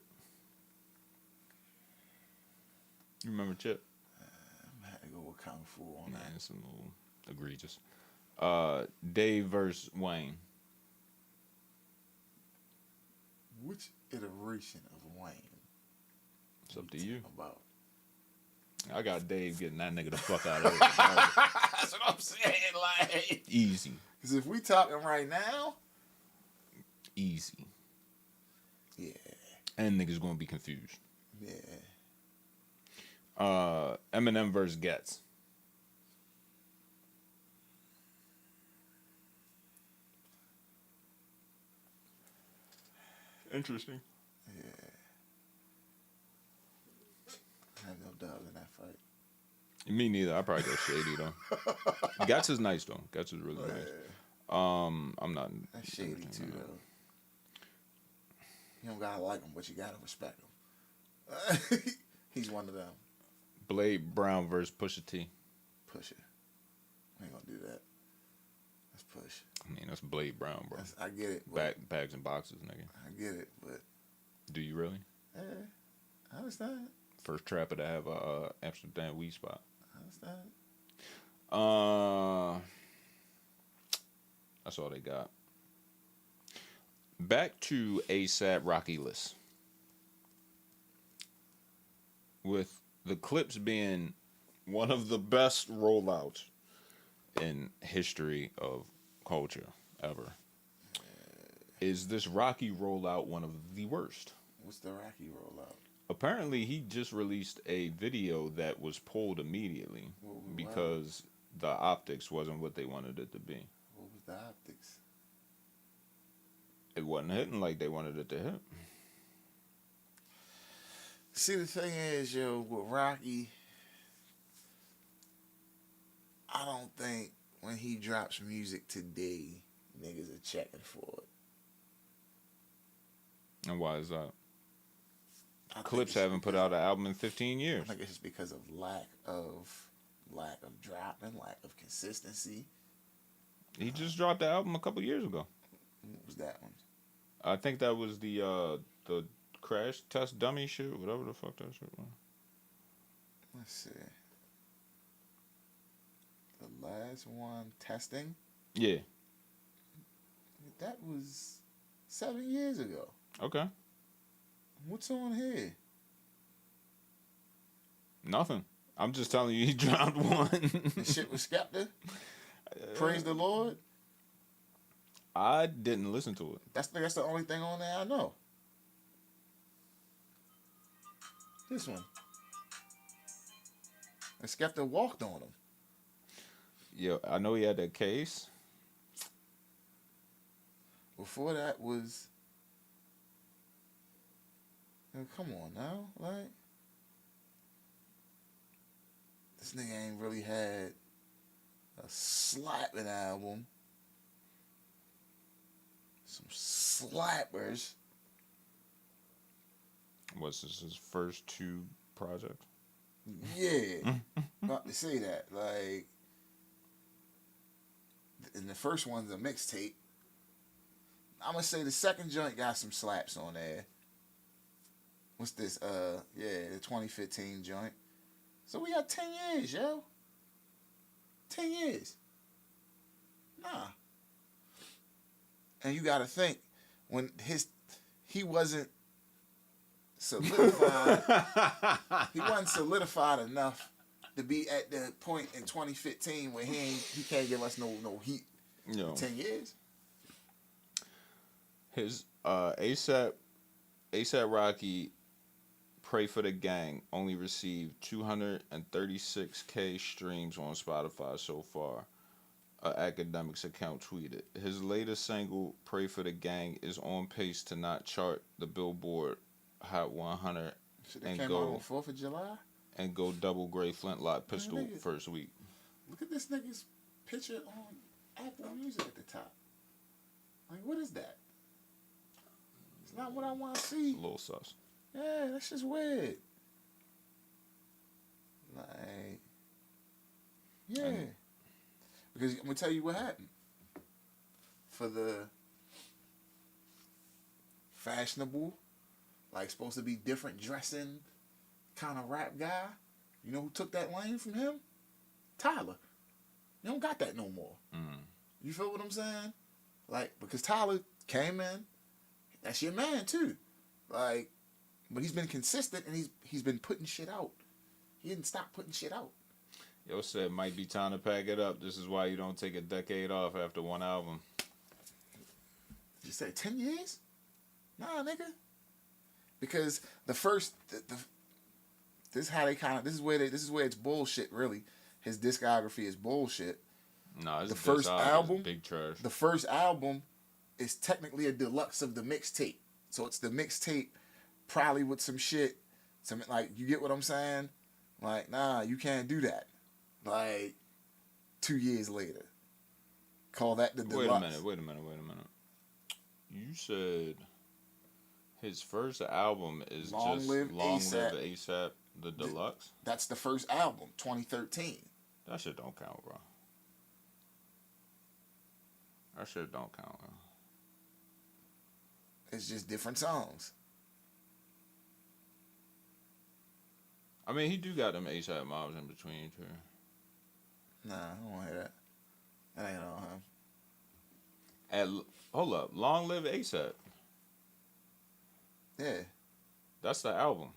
You remember Chip? I had to go with Kung Fu on that. It's a little egregious. Dave versus Wayne. Which iteration of Wayne? It's up to you. About. I got Dave getting that nigga the fuck out of here. That's what I'm saying. Like Easy. Because if we talking right now, Easy. yeah. And niggas gonna be confused. Yeah. Eminem versus Getz. Interesting. Yeah. I have no doubt in that fight. Me neither. I probably go Shady though. Getz is nice though. Getz is really nice. I'm not. That's shady too, though. You don't gotta like him, but you gotta respect him. He's one of them. Blade Brown versus Pusha T. Push it. I ain't gonna do that. That's push. I mean, that's Blade Brown, bro. I get it. Bags and boxes, nigga. I get it, but Do you really? yeah, I understand. First trapper to have a Amsterdam weed spot. I understand. That's all they got. Back to ASAP Rocky list. With the clips being one of the best rollouts in history of culture ever. Is this Rocky rollout one of the worst? What's the Rocky rollout? Apparently, he just released a video that was pulled immediately because the optics wasn't what they wanted it to be. What was the optics? It wasn't hitting like they wanted it to hit. See, the thing is, yo, with Rocky, I don't think when he drops music today, niggas are checking for it. And why is that? I Clips think haven't put out an album in 15 years. I think it's just because of lack of drop. dropping, lack of consistency. He just dropped the album a couple years ago. What was that one? I think that was the crash test dummy shit, whatever the fuck that shit was. Let's see. The last one, testing. Yeah. That was 7 years ago. Okay. What's on here? Nothing. I'm just telling you, he dropped one. The shit with Skepta. Praise the Lord. I didn't listen to it. That's the only thing on there I know. This one. And Skepta walked on him. Yo, I know he had that case. Before that was... come on now. Like... This nigga ain't really had a slapping album. Some slappers. Was this his first 2 projects? Yeah. About to say that. Like, and the first one's a mixtape. I'm gonna say the second joint got some slaps on there. What's this? The 2015 joint. So we got 10 years, yo. 10 years. Nah. And you gotta think, when he wasn't solidified, he wasn't solidified enough to be at the point in 2015 where he can't give us no heat. No. 10 years. His ASAP Rocky, Pray for the Gang, only received 236K streams on Spotify so far. An Academics account tweeted. His latest single, Pray for the Gang, is on pace to not chart the Billboard Hot 100 and came out on 4th of July? And go double gray flintlock pistol nigga, first week. Look at this nigga's picture on Apple Music at the top. Like, what is that? It's not what I want to see. A little sus. Yeah, that's just weird. Like, yeah. Because I'm going to tell you what happened. For the fashionable, like supposed to be different dressing kind of rap guy, you know who took that lane from him? Tyler. You don't got that no more. You feel what I'm saying? Like, because Tyler came in, that's your man too. Like, but he's been consistent and he's been putting shit out. He didn't stop putting shit out. Yo said it might be time to pack it up. This is why you don't take a decade off after one album. You say 10 years? Nah, nigga. Because the first this is how they this is where it's bullshit really. His discography is bullshit. No, the first album, big trash. The first album is technically a deluxe of the mixtape. So it's the mixtape probably with some shit. Some, like, you get what I'm saying? Like, nah, you can't do that. Like, 2 years later. Call that the deluxe. Wait a minute. You said his first album is Long just Live Long ASAP. Live ASAP, the deluxe? That's the first album, 2013. That shit don't count, bro. That shit don't count, bro. It's just different songs. I mean, he do got them ASAP mobs in between, too. Nah, I don't want to hear that. That ain't on him. Hold up. Long Live ASAP. Yeah. That's the album.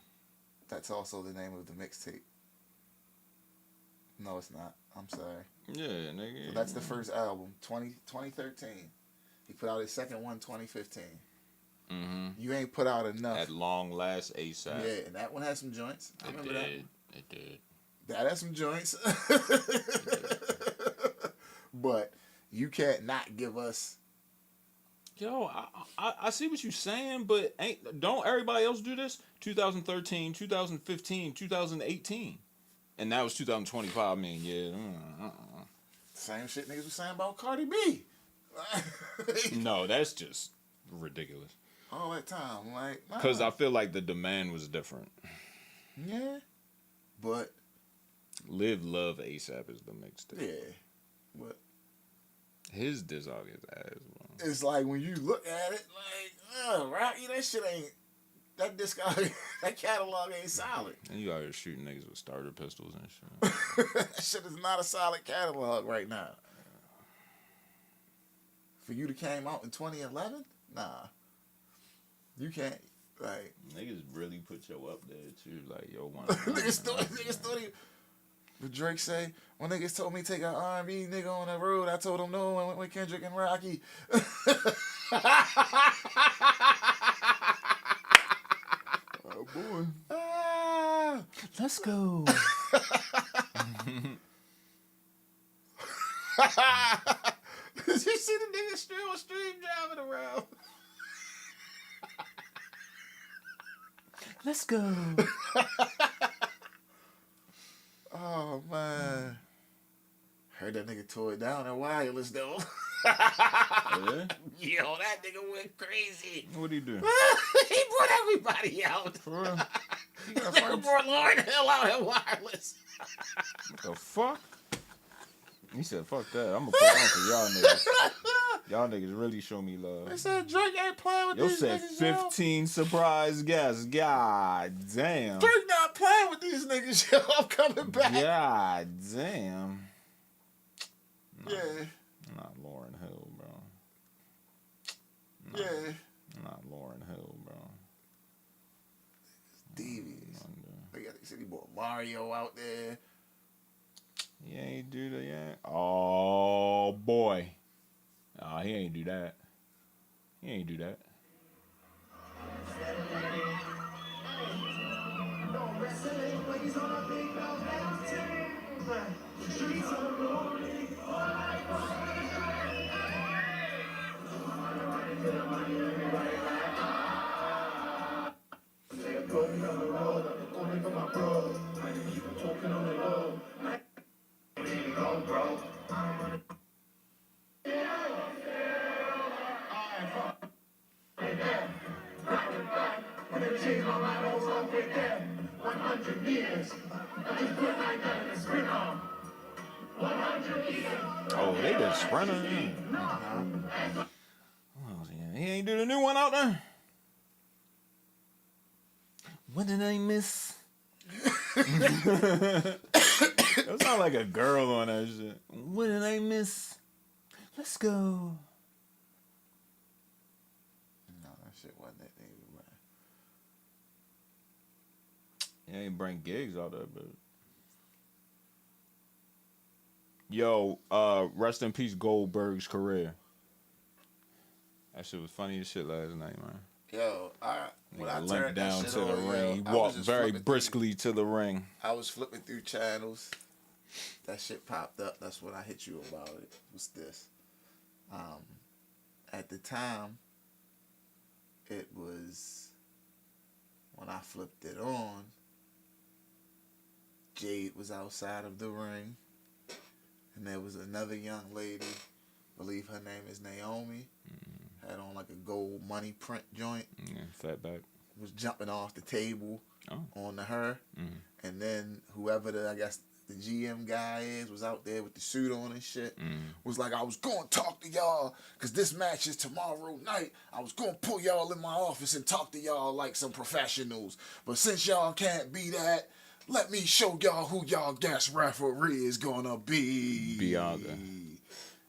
That's also the name of the mixtape. No, it's not. I'm sorry. Yeah, nigga. So that's the first album, 2013. He put out his second one, 2015. Mm-hmm. You ain't put out enough. At Long Last ASAP. Yeah, and that one had some joints. I remember that. It did. That had some joints. But you can't not give us... Yo, I see what you're saying, but don't everybody else do this? 2013, 2015, 2018. And that was 2025. I mean, yeah. Same shit niggas was saying about Cardi B. No, that's just ridiculous. All that time, like... Because I feel like the demand was different. Yeah, but Live Love ASAP is the mixtape. Yeah, but his disc is ass, bro. It's like when you look at it, like, Rocky, that shit ain't. That discography, that catalog ain't solid. And you out here shooting niggas with starter pistols and shit. That shit is not a solid catalog right now. For you to came out in 2011, nah, you can't. Like niggas really put yo up there too. Like yo, one. niggas thought he. But Drake say, when niggas told me take an R&B nigga on the road, I told them no. I went with Kendrick and Rocky. Oh boy. Let's go. Did you see the nigga stream driving around? Let's go. Oh man. Heard that nigga tore it down at Wireless though. Yeah? Yo, that nigga went crazy. What'd he do? He brought everybody out. For real? He got Nigga brought Lauren Hill out at Wireless. What the fuck? He said, fuck that. I'm gonna put on for y'all niggas. Y'all niggas really show me love. They said Drake ain't playing with Yo these said niggas, 15 surprise guests. God damn. Drake not playing with these niggas, yo. I'm coming back. God damn. Nah, Yeah. Not Lauren Hill, bro. Nah, Yeah. Not Lauren Hill, bro. Devious. They said he brought Mario out there. He ain't do that yet. Oh boy. Oh, he ain't do that. He ain't do that. Oh, they did Sprinter. Oh, yeah. He ain't do the new one out there. What did I miss? That sound like a girl on that shit. What did I miss? Let's go. No, that shit wasn't that nigga, man. He ain't bring gigs out there, but. Yo, rest in peace, Goldberg's career. That shit was funny as shit last night, man. Yo, when I Limped turned down that shit to the on, ring. He yo, I was walked just very flipping briskly to the ring. I was flipping through channels. That shit popped up. That's what I hit you about it. Was this? At the time, it was when I flipped it on. Jade was outside of the ring, and there was another young lady. I believe her name is Naomi. Had on like a gold money print joint. Yeah, fat back. Was jumping off the table onto her. Mm-hmm. And then whoever I guess the GM guy was out there with the suit on and shit. Was like, I was going to talk to y'all because this match is tomorrow night. I was going to pull y'all in my office and talk to y'all like some professionals. But since y'all can't be that, let me show y'all who y'all guest referee is going to be. Bianca.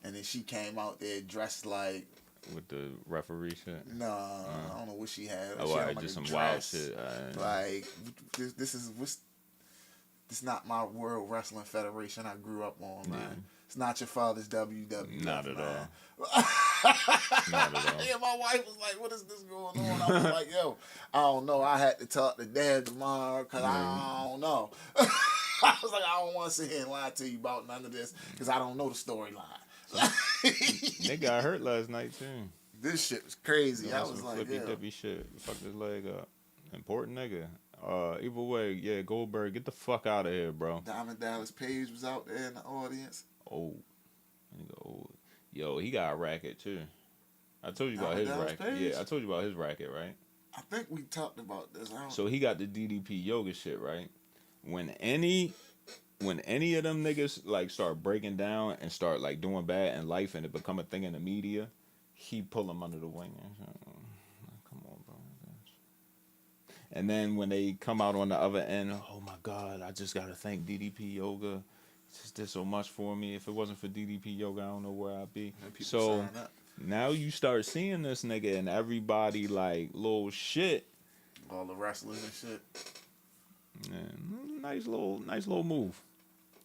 And then she came out there dressed like... With the referee shit? No, I don't know what she had. Oh, she had right, like just a some wild dress. shit. Like, this is not my World Wrestling Federation I grew up on, man. Yeah. It's not your father's WWF, Not at man. all. Not at all. Yeah, my wife was like, what is this going on? I was like, yo, I don't know. I had to talk to Dad tomorrow because I don't know. I was like, I don't want to sit here and lie to you about none of this because I don't know the storyline. They got hurt last night, too. This shit was crazy. Yeah, I was some like, flippy yeah. dippy shit. Fucked his leg up. Important nigga. Either way, yeah, Goldberg, get the fuck out of here, bro. Diamond Dallas Page was out there in the audience. Old. Nigga old. Yo, he got a racket, too. I told you about Diamond his Dallas racket. Page? Yeah, I told you about his racket, right? I think we talked about this. So he got the DDP yoga shit, right? When any when any of them niggas like start breaking down and start like doing bad in life and it become a thing in the media, he pull them under the wing. Come on, bro. And then when they come out on the other end, oh my God, I just gotta thank DDP Yoga. It just did so much for me. If it wasn't for DDP Yoga, I don't know where I'd be. So now you start seeing this nigga and everybody like little shit. All the wrestlers and shit. Yeah, nice little move.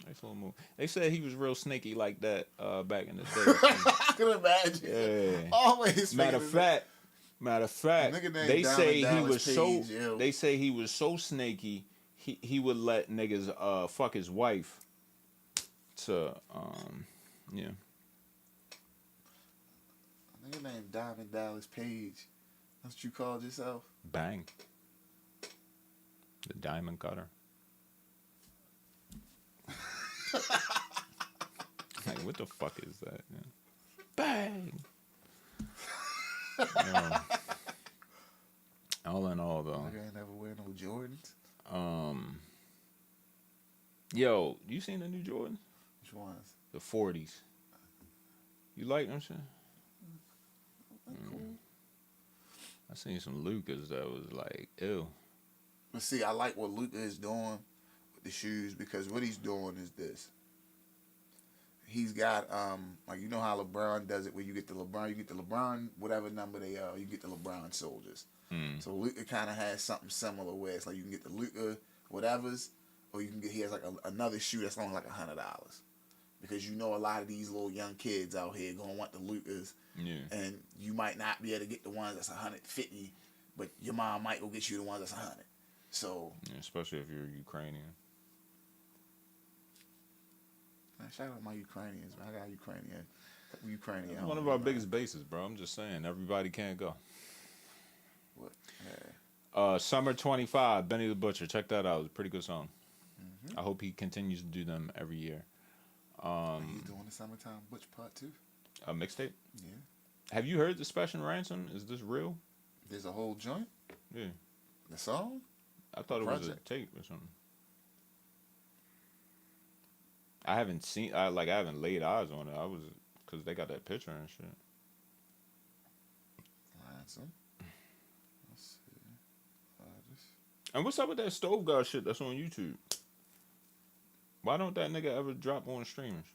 Nice little move. They said he was real snaky like that back in the day. I can imagine. Yeah. Always. Matter of fact, they say he was They say he was so snaky. He would let niggas fuck his wife. To yeah. A nigga named Diamond Dallas Page. That's what you called yourself? Bang. The diamond cutter. Like, what the fuck is that? Man? Bang. All in all, though. Nigga ain't never wear no Jordans. Yo, you seen the new Jordans? Which ones? The 40s. You like them shit? Cool. I seen some Lucas that was like, ew. But see, I like what Luka is doing with the shoes because what he's doing is this. He's got like, you know how LeBron does it where you get the LeBron whatever number they are, you get the LeBron soldiers. So Luka kind of has something similar where it's like you can get the Luka whatevers, or you can get, he has like another shoe that's only like $100 because you know a lot of these little young kids out here gonna want the Lukas, and you might not be able to get the ones that's $150, but your mom might go get you the ones that's $100. So yeah, especially if you're Ukrainian. Man, shout out my Ukrainians, man. I got Ukrainian. One of our biggest bases, bro. I'm just saying, everybody can't go. What? Yeah. Summer 25, Benny the Butcher. Check that out. It's a pretty good song. I hope he continues to do them every year. He's doing the Summertime Butch Part 2. A mixtape? Yeah. Have you heard the Special Ransom? Is this real? There's a whole joint? Yeah. The song? I thought it was a tape or something. I haven't laid eyes on it. Because they got that picture and shit. Ransom. Let's see. And what's up with that Stove God shit that's on YouTube? Why don't that nigga ever drop on streamers?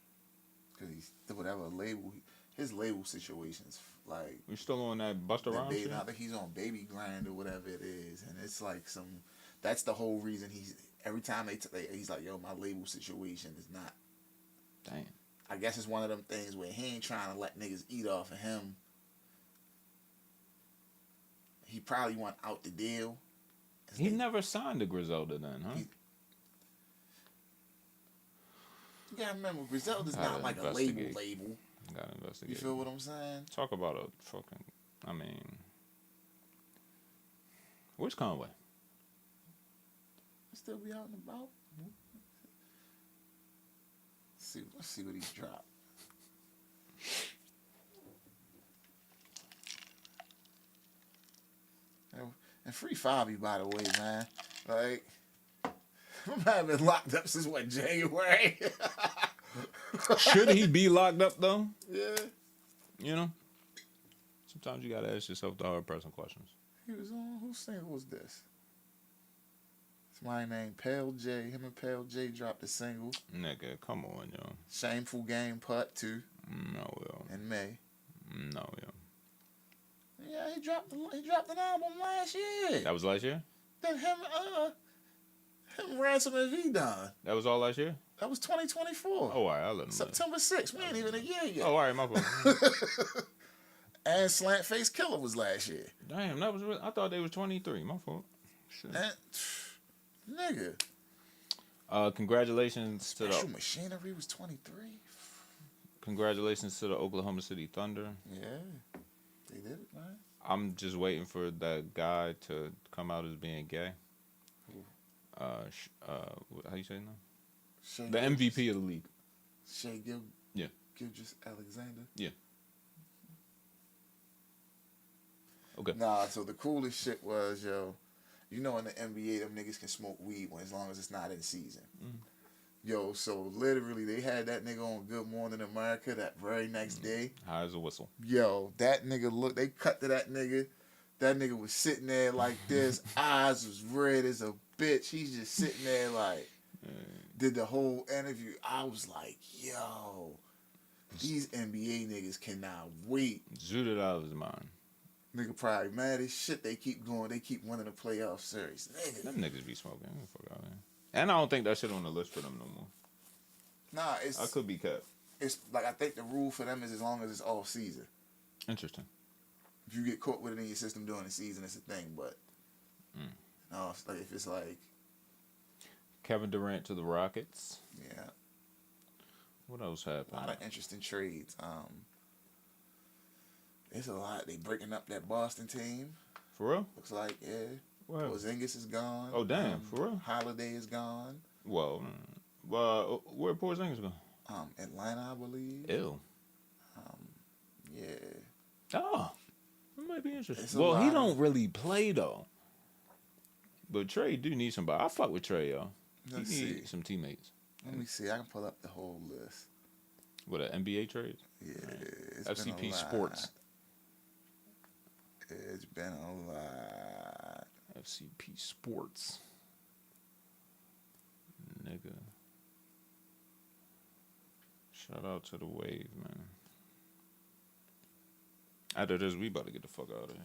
Because he's whatever label, his label situation's like. We still on that Busta Rhymes shit? I think he's on Baby Grind or whatever it is, and it's like some. That's the whole reason every time he's like, yo, my label situation is not. Damn. I guess it's one of them things where he ain't trying to let niggas eat off of him. He probably want out the deal. He never signed to Griselda then, huh? You gotta remember, Griselda's not like a label. Gotta investigate. You feel what I'm saying? Talk about a fucking. I mean, where's Conway? He still be out and about. Let's see what he's dropped. And free Fabi, by the way, man. Like, I've been locked up since what, January? Should he be locked up though? Yeah. You know? Sometimes you gotta ask yourself the hard person questions. He was on, whose single was this? Somebody named Pale J. Him and Pale J dropped a single. Nigga, come on, yo. Shameful Game Part 2. No, yo. In May. No, yo. Yeah, he dropped an album last year. That was last year? Then him Ransom and V-Don. That was all last year? That was 2024. Oh, all right, I'll let him September 6th. We ain't even a year yet. Oh, all right, my fault. And Slant Face Killer was last year. Damn, that was real. I thought they was 23. My fault. Shit. Nigga. Congratulations to Special Machinery was 23. Congratulations to the Oklahoma City Thunder. Yeah. They did it, man. I'm just waiting for that guy to come out as being gay. How you say it now? The MVP of the league. Shea Gilgeous Alexander. Yeah. Okay. Nah, so the coolest shit was, yo, you know in the NBA, them niggas can smoke weed as long as it's not in season. Yo, so literally they had that nigga on Good Morning America that very next day. High as a whistle. Yo, that nigga they cut to that nigga. That nigga was sitting there like this. Eyes was red as a bitch. He's just sitting there like, did the whole interview. I was like, yo, these NBA niggas cannot wait. Zooted out of his mind. Nigga probably mad as shit. They keep going. They keep winning the playoff series. Nigga. Them niggas be smoking. Fuck out here. And I don't think that shit on the list for them no more. Nah, it's. I could be kept. It's like I think the rule for them is as long as it's off season. Interesting. If you get caught with it in your system during the season, it's a thing. But no, it's like if it's like Kevin Durant to the Rockets. yeah, What else a happened? lot of interesting trades. There's a lot. They breaking up that Boston team. For real? Looks like yeah. Wow. Porzingis is gone. Oh damn! For real? Holiday is gone. Well, where Porzingis go? Atlanta, I believe. Ew. Yeah. Oh, that might be interesting. It's a Well, he lot don't really play though. But Trey do need somebody. I fuck with Trey, yo. He Let's need see. some teammates. Let me see. I can pull up the whole list. What, an NBA trade? Yeah. It's been a FCP lot. Sports. It's been a lot. FCP Sports. Nigga. Shout out to the Wave, man. After this, we about to get the fuck out of here.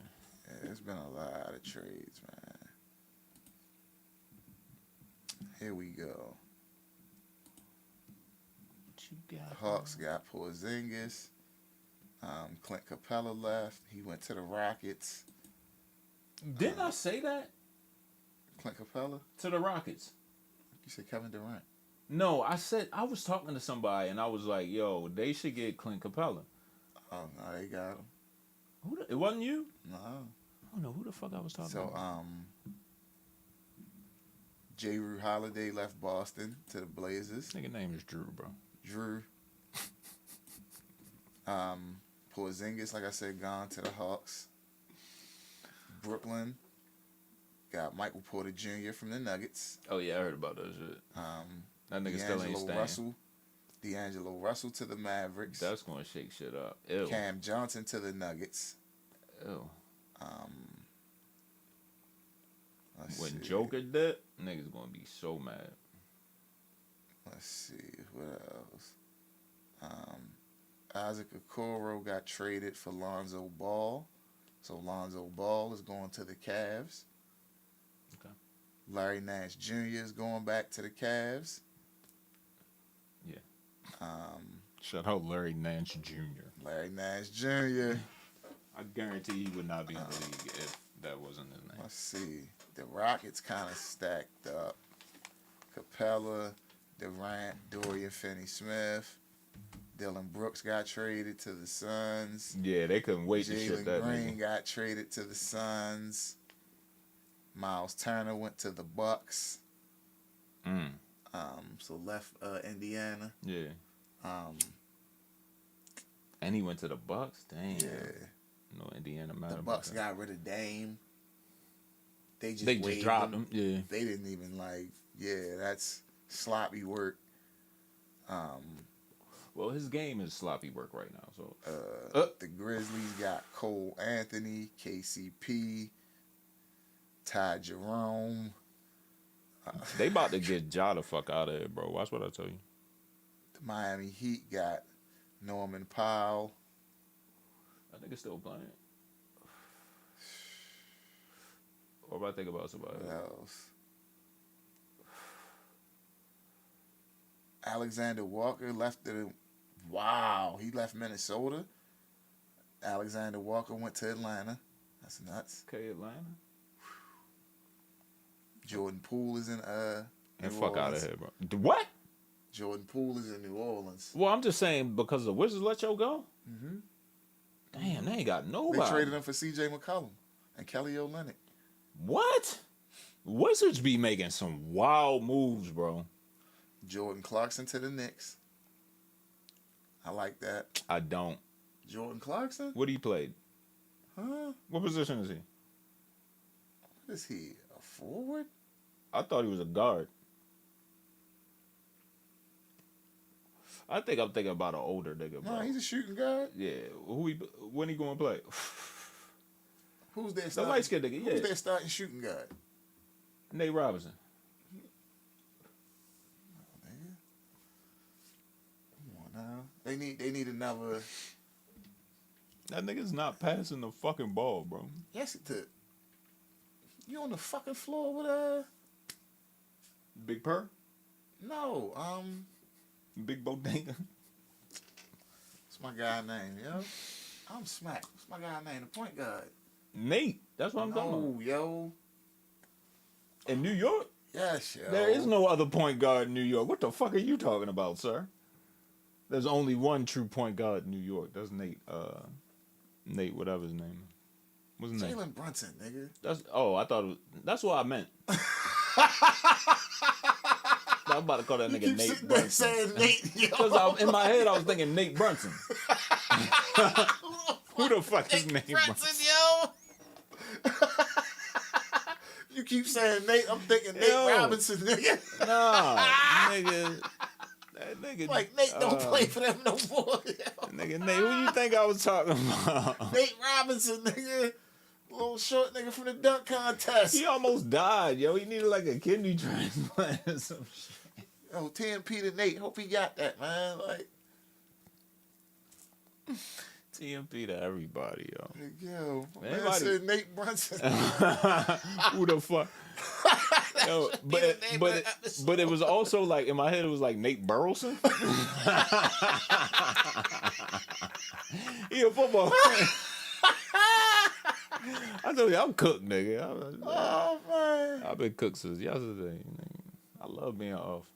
Yeah, it's been a lot of trades, man. Here we go. What you got? Hawks got Porzingis. Clint Capella left. He went to the Rockets. Didn't I say that? Clint Capella? To the Rockets. You said Kevin Durant. No, I said, I was talking to somebody and I was like, yo, they should get Clint Capella. Oh, no, they got him. It wasn't you? No. I don't know who the fuck I was talking So, about. J. Rue Holiday left Boston to the Blazers. Nigga name is Drew, bro. Drew. Porzingis, like I said, gone to the Hawks. Brooklyn got Michael Porter Jr. from the Nuggets. Oh yeah, I heard about that shit. That nigga still ain't staying. D'Angelo Russell to the Mavericks. That's gonna shake shit up. Ew. Cam Johnson to the Nuggets. Ew. When See. Joker did, niggas gonna be so mad. Let's see what else. Isaac Okoro got traded for Lonzo Ball, so Lonzo Ball is going to the Cavs. Okay. Larry Nance Jr. is going back to the Cavs. Yeah. Shout out Larry Nance Jr. Larry Nance Jr. I guarantee he would not be in the league if that wasn't his name. Let's see. The Rockets kind of stacked up. Capella, Durant, Dorian Finney-Smith. Dylan Brooks got traded to the Suns. Yeah, they couldn't wait to ship Jalen that Green nigga. got traded to the Suns. Miles Turner went to the Bucks. So left Indiana. Yeah. And he went to the Bucks. Damn. Yeah. No Indiana matter. The Bucks got rid of Dame. They just just dropped him. Yeah. They didn't even that's sloppy work. Well, his game is sloppy work right now. So The Grizzlies got Cole Anthony, KCP, Ty Jerome. they about to get Ja the fuck out of here, bro. Watch what I tell you. The Miami Heat got Norman Powell. That nigga still playing. Or if I think about somebody What else? Alexander Walker left he left Minnesota. Alexander Walker went to Atlanta. That's nuts. Okay, Atlanta. Jordan Poole is in And New fuck out Orleans. of here, bro. What? Jordan Poole is in New Orleans. Well, I'm just saying because the Wizards let you go. Mm-hmm. Damn, they ain't got nobody. They traded him for C.J. McCollum and Kelly Olynyk. What? Wizards be making some wild moves, bro. Jordan Clarkson to the Knicks. I like that. I don't. Jordan Clarkson? What he played? Huh? What position is he? What is he? A forward? I thought he was a guard. I think I'm thinking about an older nigga, bro. No, he's a shooting guard. Yeah. When he going to play? Who's their The light-skinned nigga, yeah. Who's their starting shooting guard? Nate Robinson. Come on now. They need another. That nigga's not passing the fucking ball, bro. Yes, it did. You on the fucking floor with Big Purr? No, Big Bodega? what's my guy name, yo? I'm smacked. What's my guy name? The point guard. Nate. That's what I'm talking about. No, yo. In New York? Yes, yo. There is no other point guard in New York. What the fuck are you talking about, sir? There's only one true point guard in New York. That's Nate. Nate, whatever his name is. What's his name? Jalen Brunson, nigga. I thought it was, that's what I meant. I'm about to call that nigga Nate Brunson. Saying Nate, yo. Because in my head I was thinking Nate Brunson. Who the fuck is Nate Brunson? Yo. You keep saying Nate, I'm thinking Nate Robinson, nigga. Nah, nigga. That nigga. Like Nate don't play for them no more. Yo. Nigga, Nate, who you think I was talking about? Nate Robinson, nigga. Little short nigga from the dunk contest. He almost died, yo. He needed like a kidney transplant or some shit. Yo, TMP to Nate. Hope he got that, man. Like, TMP to everybody, yo. yo, my man Everybody- said Nate Brunson. Who the fuck? Yo, but it was also like in my head it was like Nate Burleson. He a football player. I told you I'm cooked, nigga. Oh man, I've been cooked since yesterday. Nigga. I love being off.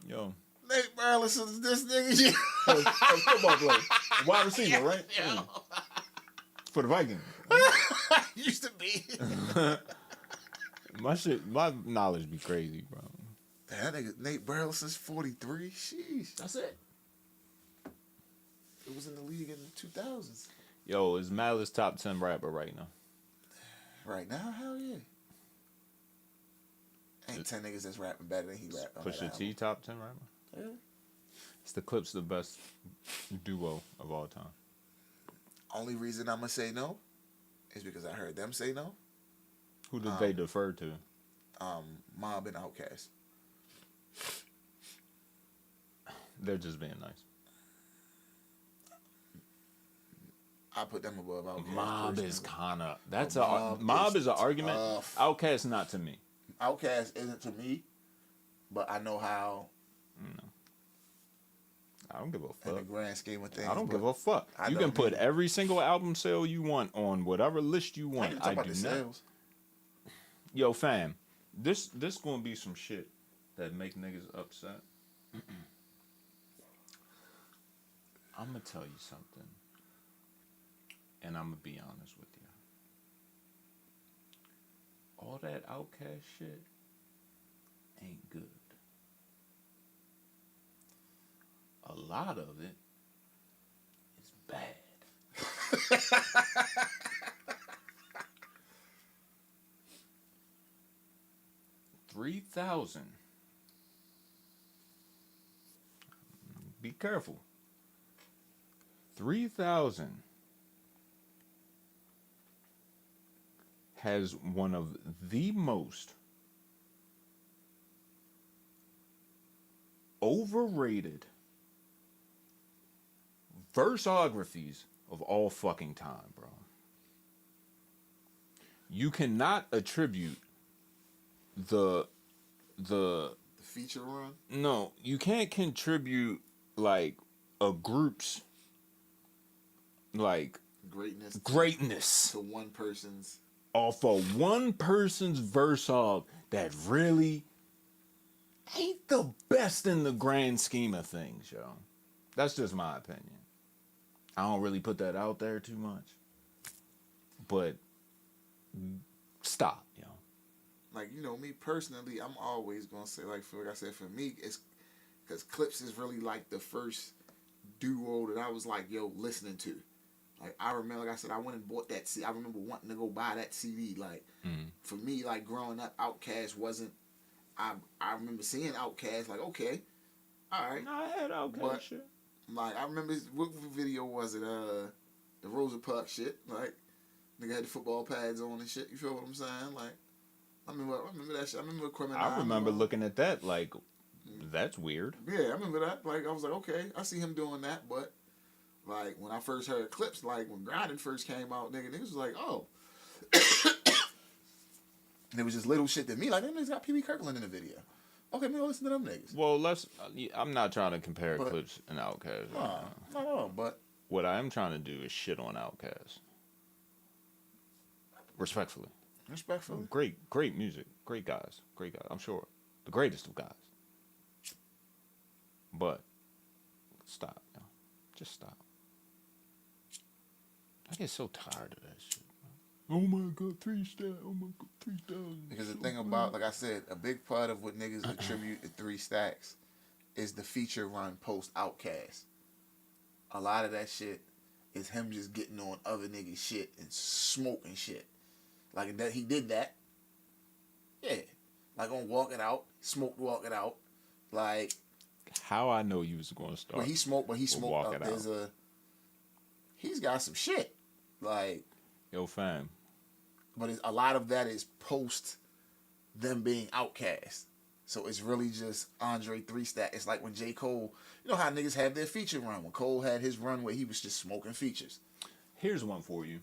Yo, Nate Burleson's this nigga. a football player, wide receiver, right? Yeah. For the Vikings. Used to be. My knowledge be crazy, bro. That nigga Nate Burleson's 43. Sheesh. That's it. It was in the league in the 2000s. Yo, is Malice top 10 rapper right now? Right now, hell yeah. Ain't 10 niggas that's rapping better than he rap on that Pusha T album. top 10 rapper? Yeah. It's the Clips the best duo of all time. Only reason I'm gonna say no is because I heard them say no. Who did they defer to? Mob and Outkast. They're just being nice. I put them above Outkast. Mob personally. is kinda that's Mob is an argument. tough. Outkast not to me. Outkast isn't to me, but I know how I don't give a in the fuck. grand scheme of things. I don't but give a fuck. I You don't can put either. every single album sale you want on whatever list you I want. can talk about do the not. sales. Yo, fam, this gonna be some shit that make niggas upset. I'm gonna tell you something, and I'm gonna be honest with you. All that Outkast shit ain't good. A lot of it is bad. 3,000. Be careful. 3,000 has one of the most overrated versographies of all fucking time, bro. You cannot attribute the feature run. no, you can't contribute like a group's like greatness to one person's off of one person's versog that really ain't the best in the grand scheme of things, yo. That's just my opinion. I don't really put that out there too much. But stop, yo. Like, you know, me personally, I'm always gonna say, like I said, for me, it's because Clips is really like the first duo that I was like, yo, listening to. Like, I remember, like I said, I went and bought that CD. I remember wanting to go buy that CD. Like, for me, like, growing up, Outkast wasn't, I remember seeing Outkast, like, okay, all right. No, I had Outkast shit. Like, I remember, what video was it? The Rosa Parks shit. Like, nigga had the football pads on and shit. You feel what I'm saying? Like, I remember that shit. I remember Criminal. I remember looking at that like, that's weird. Yeah, I remember that. Like, I was like, okay, I see him doing that, but like when I first heard clips, like when Grinding first came out, niggas was like, oh. And it was just little shit that me, like, them niggas got Pee Wee Kirkland in the video. Okay, man, listen to them niggas. Well, I'm not trying to compare Clips and Outkast. Not at all, but what I am trying to do is shit on Outkast. Respectfully. Great music. Great guys. I'm sure. The greatest of guys. But stop, yo. Just stop. I get so tired of that shit. Oh my god, 3 stars. Oh my god, 3,000. Because the thing about, like I said, a big part of what niggas attribute to 3 Stacks is the feature run post Outkast. A lot of that shit is him just getting on other niggas' shit and smoking shit. Like that, he did that. Yeah. Like on Walk It Out, smoked Walk It Out. Like, how I know you was going to start. But he smoked out. He's got some shit. Like, yo, fam. But a lot of that is post them being Outkast. So it's really just Andre 3 Stack. It's like when J. Cole, you know how niggas have their feature run. When Cole had his run where he was just smoking features. Here's one for you.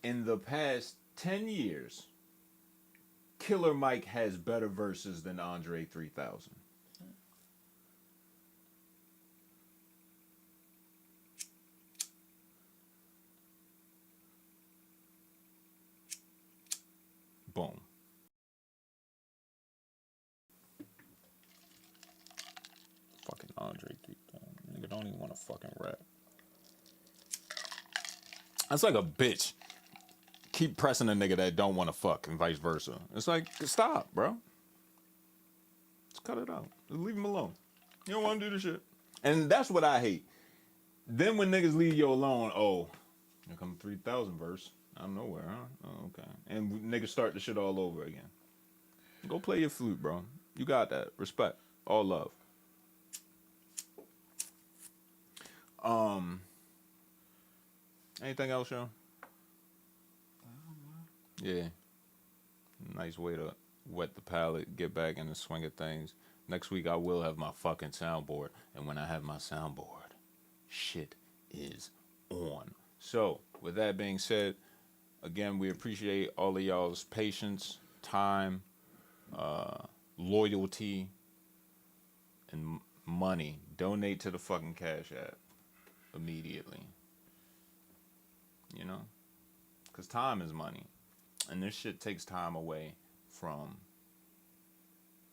In the past 10 years, Killer Mike has better verses than Andre 3000. Boom. Fucking Andre 3000. Nigga don't even want to fucking rap. That's like a bitch. Keep pressing a nigga that don't want to fuck and vice versa. It's like, stop, bro. Just cut it out. Just leave him alone. You don't want to do the shit. And that's what I hate. Then when niggas leave you alone, oh, here come 3000 verse. Out of nowhere, huh? Oh, okay. And niggas start the shit all over again. Go play your flute, bro. You got that. Respect. All love. Anything else, yo? Yeah. Nice way to wet the palate, get back in the swing of things. Next week I will have my fucking soundboard. And when I have my soundboard, shit is on. So, with that being said, again, we appreciate all of y'all's patience, time, loyalty, and money. Donate to the fucking CashApp immediately. You know? Because time is money. And this shit takes time away from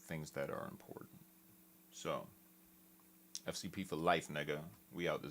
things that are important. So, FCP for life, nigga. We out this